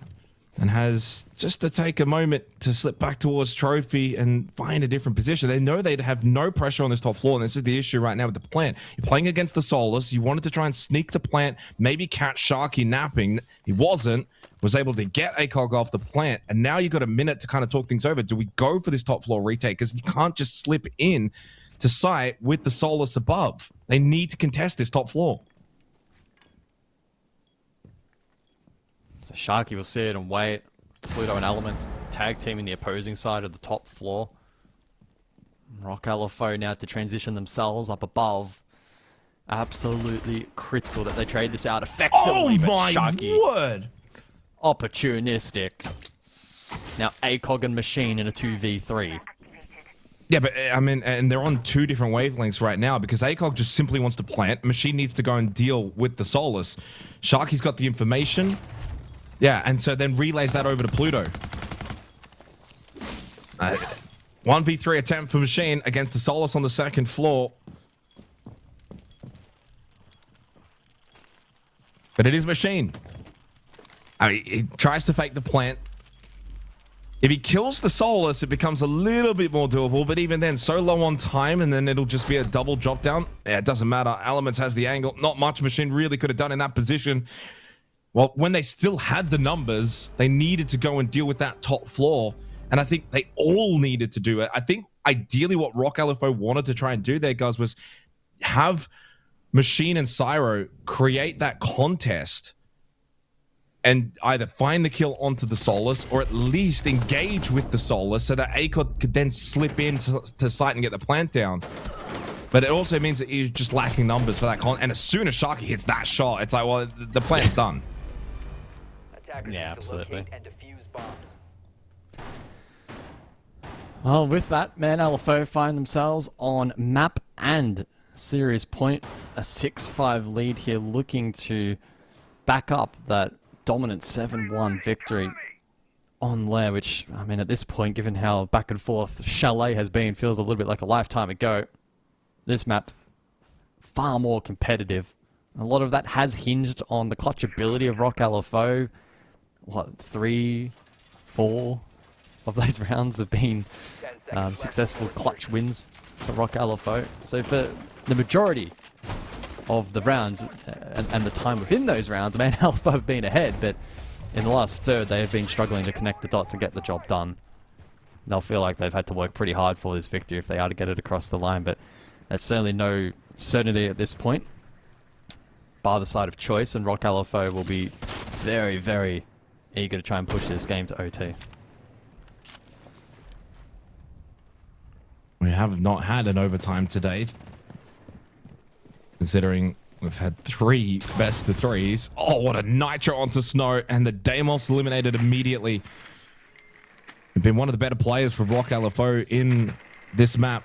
and has just to take a moment to slip back towards trophy and find a different position. They know they'd have no pressure on this top floor, and this is the issue right now with the plant. You're playing against the Solus. You wanted to try and sneak the plant, maybe catch Sharky napping. He wasn't. Was able to get ACOG off the plant, and now you've got a minute to kind of talk things over. Do we go for this top floor retake? Because you can't just slip in to site with the Solus above. They need to contest this top floor. So Sharky will sit and wait. Pluto and Elements tag teaming the opposing side of the top floor. Rock LFO now to transition themselves up above. Absolutely critical that they trade this out effectively. Oh but my Sharky, word! Opportunistic. Now ACOG and Machine in a 2v3. Yeah, but I mean, and they're on two different wavelengths right now because ACOG just simply wants to plant. Machine needs to go and deal with the Solus. Sharky's got the information. Yeah, and so then relays that over to Pluto. 1v3 attempt for Machine against the Solus on the second floor. But it is Machine. I mean, he tries to fake the plant. If he kills the Solus, it becomes a little bit more doable, but even then, so low on time, and then it'll just be a double drop down. Yeah, it doesn't matter. Elements has the angle. Not much Machine really could have done in that position. Well, when they still had the numbers, they needed to go and deal with that top floor, and I think they all needed to do it. I think ideally what Rock LFO wanted to try and do there, guys, was have Machine and Cyro create that contest and either find the kill onto the Solus or at least engage with the Solus so that ACOG could then slip in to site and get the plant down. But it also means that you're just lacking numbers for that and as soon as Sharky hits that shot, it's like, well, the plant's done. Yeah, absolutely. Well, with that, Man LFO find themselves on map and series point. A 6-5 lead here, looking to back up that dominant 7-1 victory on Lair, which, I mean, at this point, given how back and forth Chalet has been, feels a little bit like a lifetime ago. This map, far more competitive. A lot of that has hinged on the clutch ability of Rock LFO. What, 3, 4 of those rounds have been successful clutch wins for Rock LFO. So for the majority of the rounds and the time within those rounds, Man LFO have been ahead, but in the last third they have been struggling to connect the dots and get the job done. They'll feel like they've had to work pretty hard for this victory if they are to get it across the line, but there's certainly no certainty at this point, bar the side of choice, and Rock LFO will be very, very eager to try and push this game to OT. We have not had an overtime today, considering we've had 3 best of 3s. Oh, what a nitro onto Snow, and the Deimos eliminated immediately. They've been one of the better players for Rock LFO in this map.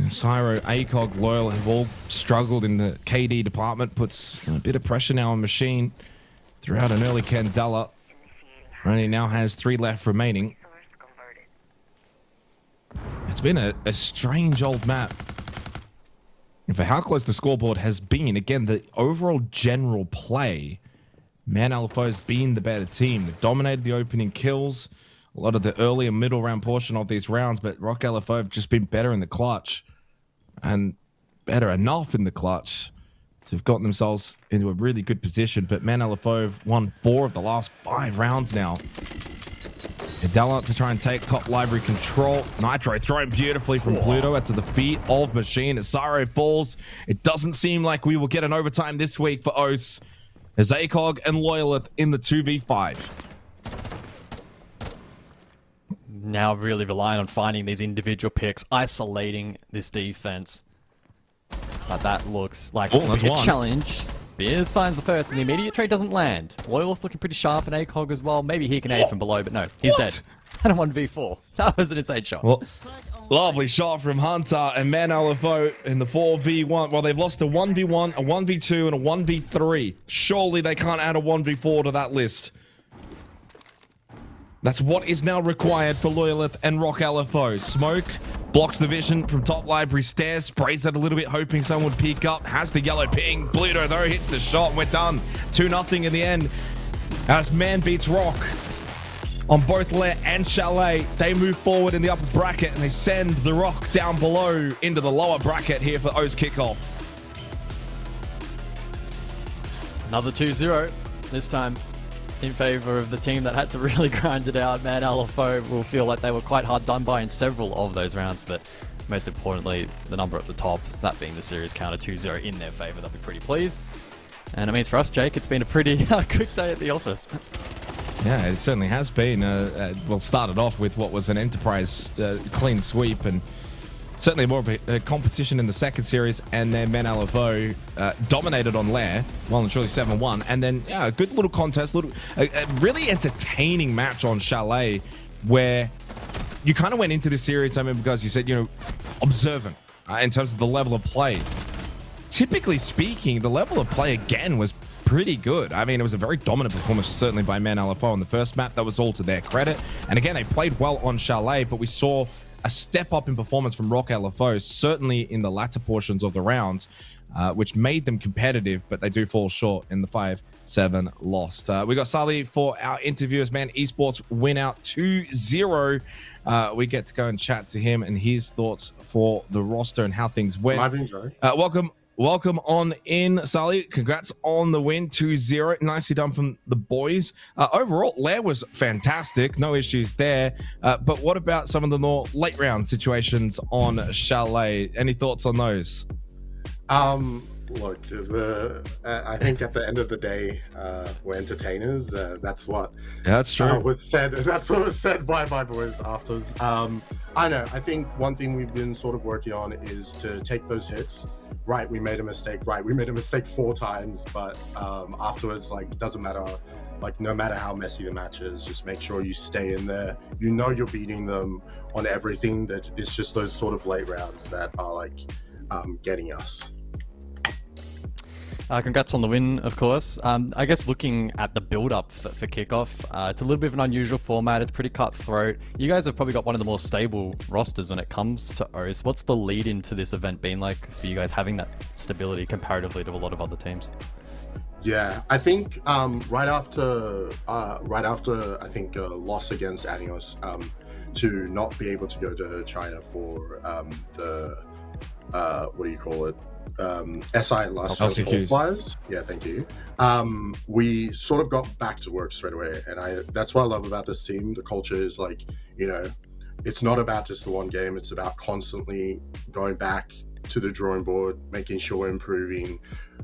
Cyro, ACOG, Loyal have all struggled in the KD department. Puts a bit of pressure now on Machine throughout an early Candela. Only now has 3 left remaining. It's been a strange old map. And for how close the scoreboard has been, again, the overall general play, Man LFO has been the better team. They've dominated the opening kills, a lot of the early and middle round portion of these rounds, but Rock LFO have just been better in the clutch and better enough in the clutch to have gotten themselves into a really good position. But Man LFO have won 4 of the last 5 rounds now. Adela to try and take top library control. Nitro thrown beautifully from Pluto out to the feet of Machine as Cyro falls. It doesn't seem like we will get an overtime this week for OCE as ACOG and Loyalith in the 2v5. Now really relying on finding these individual picks, isolating this defense. But that looks like a big challenge. Beers finds the first, and the immediate trade doesn't land. Loyalith looking pretty sharp, and ACOG as well. Maybe he can aid from below, but no, he's dead. And a 1v4. That was an insane shot. Well, lovely shot from Hunter and Man LFO in the 4v1. Well, they've lost a 1v1, a 1v2, and a 1v3. Surely they can't add a 1v4 to that list. That's what is now required for Loyalith and Rock LFO. Smoke blocks the vision from top library stairs, sprays it a little bit, hoping someone would peek up. Has the yellow ping. Pluto, though, hits the shot, and we're done. 2-0 in the end as Man Beats Rock on both Lair and Chalet. They move forward in the upper bracket and they send the Rock down below into the lower bracket here for O's kickoff. Another 2-0, this time in favor of the team that had to really grind it out. Man, LFO will feel like they were quite hard done by in several of those rounds, but most importantly, the number at the top, that being the series counter 2-0 in their favor, they'll be pretty pleased. And it means for us, Jake, it's been a pretty quick day at the office. Yeah, it certainly has been. Well, started off with what was an Enterprise clean sweep, and certainly more of a competition in the second series, and then Men LFO dominated on Lair, well and truly 7-1, and then a good little contest, a really entertaining match on Chalet, where you kind of went into this series, I mean, because you said, observant in terms of the level of play. Typically speaking, the level of play again was pretty good. I mean, it was a very dominant performance, certainly by Men LFO on the first map. That was all to their credit. And again, they played well on Chalet, but we saw a step up in performance from Rock LFO, certainly in the latter portions of the rounds, which made them competitive, but they do fall short in the 5-7 lost. We got Sully for our interviewers, man. Esports win out 2-0. We get to go and chat to him and his thoughts for the roster and how things went. Welcome on in, Sully. Congrats on the win, 2-0. Nicely done from the boys. Overall, Lair was fantastic. No issues there. But what about some of the more late round situations on Chalet? Any thoughts on those? Look, I think at the end of the day, we're entertainers. That's what that's true. Was said. That's what was said by my boys afterwards. I know. I think one thing we've been sort of working on is to take those hits. Right, we made a mistake. Right, we made a mistake 4 times, but afterwards, like, it doesn't matter. Like, no matter how messy the match is, just make sure you stay in there. You know you're beating them on everything. That it's just those sort of late rounds that are like getting us. Congrats on the win, of course. I guess looking at the build-up for Kickoff, it's a little bit of an unusual format. It's pretty cutthroat. You guys have probably got one of the more stable rosters when it comes to OCE. What's the lead into this event been like for you guys, having that stability comparatively to a lot of other teams? Yeah, I think right after I think a loss against Anios, to not be able to go to China for the what do you call it? SI last qualifiers. Yeah, thank you. We sort of got back to work straight away, and that's what I love about this team. The culture is like, it's not about just the one game. It's about constantly going back to the drawing board, making sure we're improving,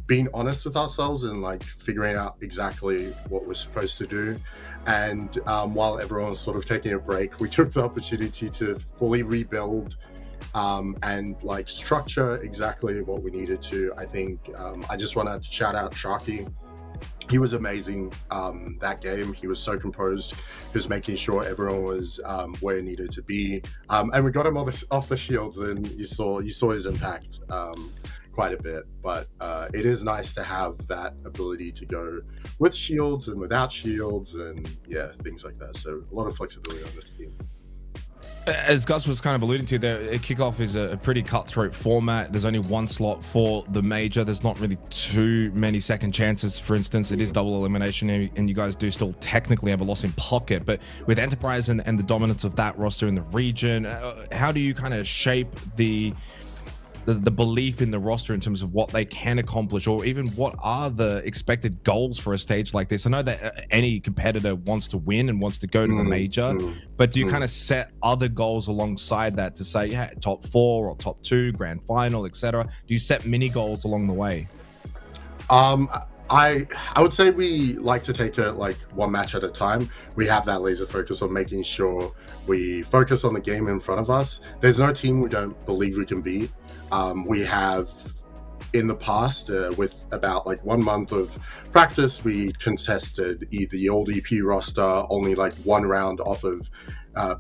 being honest with ourselves, and like figuring out exactly what we're supposed to do. And while everyone's sort of taking a break, we took the opportunity to fully rebuild and like structure exactly what we needed to. I think I just want to shout out Sharky. He was amazing that game. He was so composed. He was making sure everyone was where it needed to be, and we got him off the shields, and you saw his impact quite a bit. But it is nice to have that ability to go with shields and without shields, and yeah, things like that. So a lot of flexibility on this team. As Gus was kind of alluding to there, Kickoff is a pretty cutthroat format. There's only one slot for the major. There's not really too many second chances. For instance, it is double elimination, and you guys do still technically have a loss in pocket. But with Enterprise and the dominance of that roster in the region, how do you kind of shape the belief in the roster in terms of what they can accomplish, or even what are the expected goals for a stage like this? I know that any competitor wants to win and wants to go to the major, but do you kind of set other goals alongside that to say, yeah, top 4 or top 2, grand final, etc.? Do you set mini goals along the way? I would say we like to take it like one match at a time. We have that laser focus on making sure we focus on the game in front of us. There's no team we don't believe we can beat. We have in the past, with about like 1 month of practice, we contested the old EP roster only like 1 round off of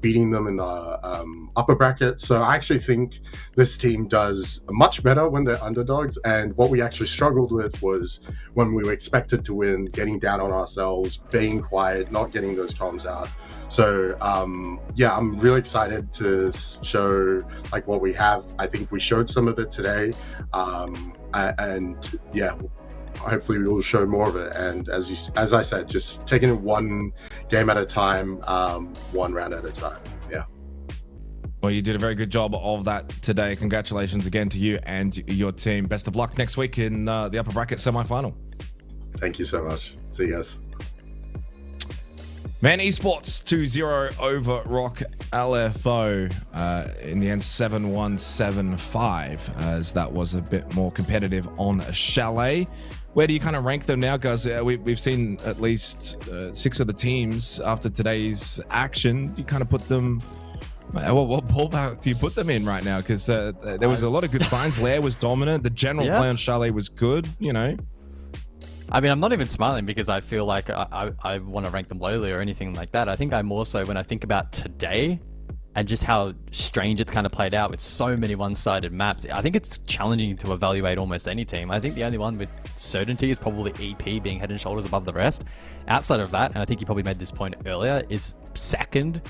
beating them in the upper bracket. So I actually think this team does much better when they're underdogs. And what we actually struggled with was when we were expected to win, getting down on ourselves, being quiet, not getting those comms out. So yeah, I'm really excited to show like what we have. I think we showed some of it today, and yeah, hopefully we will show more of it. And as I said, just taking it one game at a time, one round at a time. Yeah. Well, you did a very good job of that today. Congratulations again to you and your team. Best of luck next week in the upper bracket semi-final. Thank you so much. See you guys. Man, Esports 2-0 over Rock LFO in the end 7-1-7-5, as that was a bit more competitive on Chalet. Where do you kind of rank them now, guys? We've seen at least 6 of the teams after today's action. Do you kind of put them... What ballpark do you put them in right now? Because there was a lot of good signs. Lair was dominant. The general play on Chalet was good, you know. I mean, I'm not even smiling because I feel like I want to rank them lowly or anything like that. I think I'm more so when I think about today and just how strange it's kind of played out with so many one-sided maps. I think it's challenging to evaluate almost any team. I think the only one with certainty is probably EP being head and shoulders above the rest. Outside of that, and I think you probably made this point earlier, is second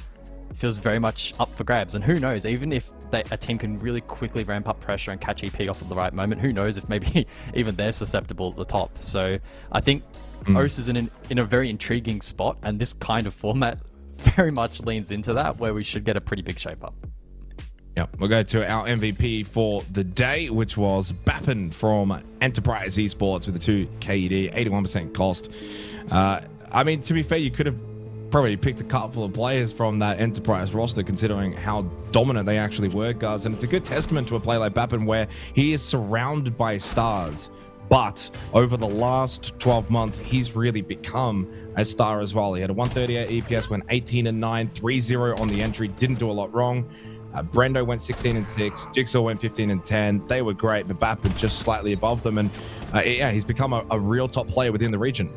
feels very much up for grabs. And who knows, even if a team can really quickly ramp up pressure and catch EP off at the right moment, who knows if maybe even they're susceptible at the top. So I think OCE is in a very intriguing spot, and this kind of format very much leans into that, where we should get a pretty big shape up. Yeah, we'll go to our MVP for the day, which was Bappen from Enterprise Esports with a 2 KD, 81% cost. I mean, to be fair, you could have probably picked a couple of players from that Enterprise roster, considering how dominant they actually were, guys. And it's a good testament to a player like Bappen, where he is surrounded by stars. But over the last 12 months, he's really become a star as well. He had a 138 EPS, went 18-9, 3-0 on the entry, didn't do a lot wrong. Brendo went 16-6, Jigsaw went 15-10. They were great, but Bappen just slightly above them. And yeah, he's become a real top player within the region.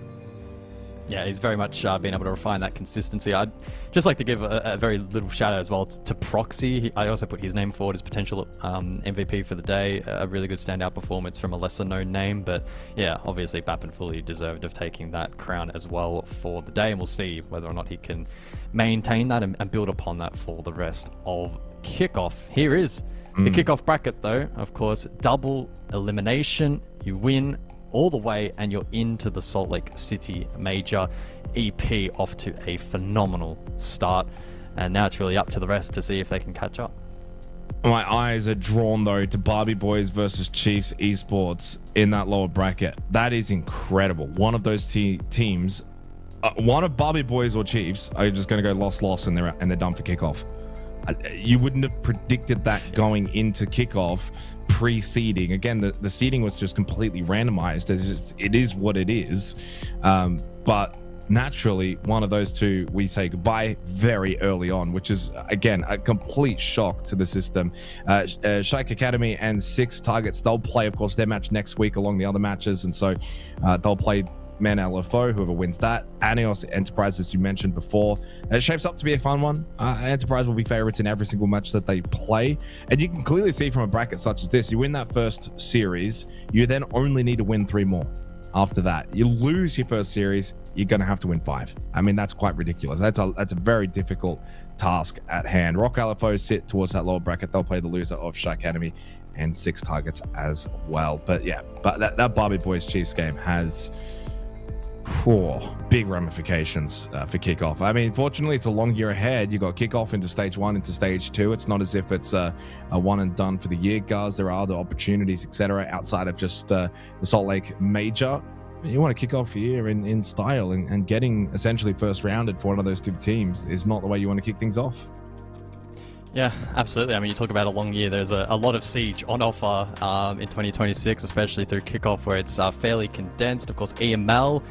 Yeah, he's very much been able to refine that consistency. I'd just like to give a very little shout out as well to Proxy. I also put his name forward as potential MVP for the day. A really good standout performance from a lesser known name. But yeah, obviously Bappen fully deserved of taking that crown as well for the day. And we'll see whether or not he can maintain that and build upon that for the rest of Kickoff. Here is the Kickoff bracket though. Of course, double elimination. You win all the way and you're into the Salt Lake City Major. EP off to a phenomenal start, and now it's really up to the rest to see if they can catch up. My eyes are drawn though to Barbie Boys versus Chiefs Esports in that lower bracket. That is incredible. One of those teams, one of Barbie Boys or Chiefs, are just going to go loss and they're done for Kickoff. You wouldn't have predicted that going into Kickoff pre-seeding. Again, the seeding was just completely randomized. It is what it is. But naturally, one of those two, we say goodbye very early on, which is, again, a complete shock to the system. Shike Academy and 6 Targets, they'll play, of course, their match next week along the other matches. And so they'll play Man LFO, whoever wins that. Anios Enterprise, as you mentioned before. It shapes up to be a fun one. Enterprise will be favorites in every single match that they play. And you can clearly see from a bracket such as this, you win that first series, you then only need to win 3 more. After that, you lose your first series, you're going to have to win 5. I mean, that's quite ridiculous. That's a very difficult task at hand. Rock LFO sit towards that lower bracket. They'll play the loser of Shy Academy and 6 Targets as well. But yeah, but that Barbie Boys Chiefs game has big ramifications for Kickoff. I mean, fortunately, it's a long year ahead. You got Kickoff into stage 1, into stage 2. It's not as if it's a one and done for the year, guys. There are other opportunities, etc., outside of just the Salt Lake Major. You want to kick off here in style, and getting essentially first rounded for one of those 2 teams is not the way you want to kick things off. Yeah, absolutely. I mean, you talk about a long year. There's a lot of siege on offer in 2026, especially through Kickoff, where it's fairly condensed. Of course, EML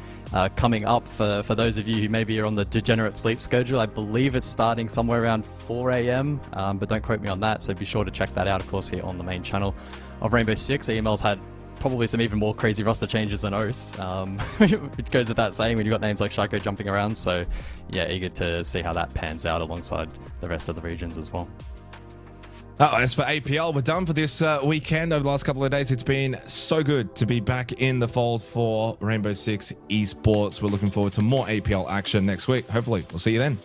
coming up for those of you who maybe are on the degenerate sleep schedule. I believe it's starting somewhere around 4 a.m., but don't quote me on that. So be sure to check that out, of course, here on the main channel of Rainbow Six. EML's had probably some even more crazy roster changes than OCE, which goes without saying when you've got names like Shaiko jumping around. So yeah, eager to see how that pans out alongside the rest of the regions as well. As for APL, we're done for this weekend. Over the last couple of days, it's been so good to be back in the fold for Rainbow Six Esports. We're looking forward to more APL action next week. Hopefully, we'll see you then.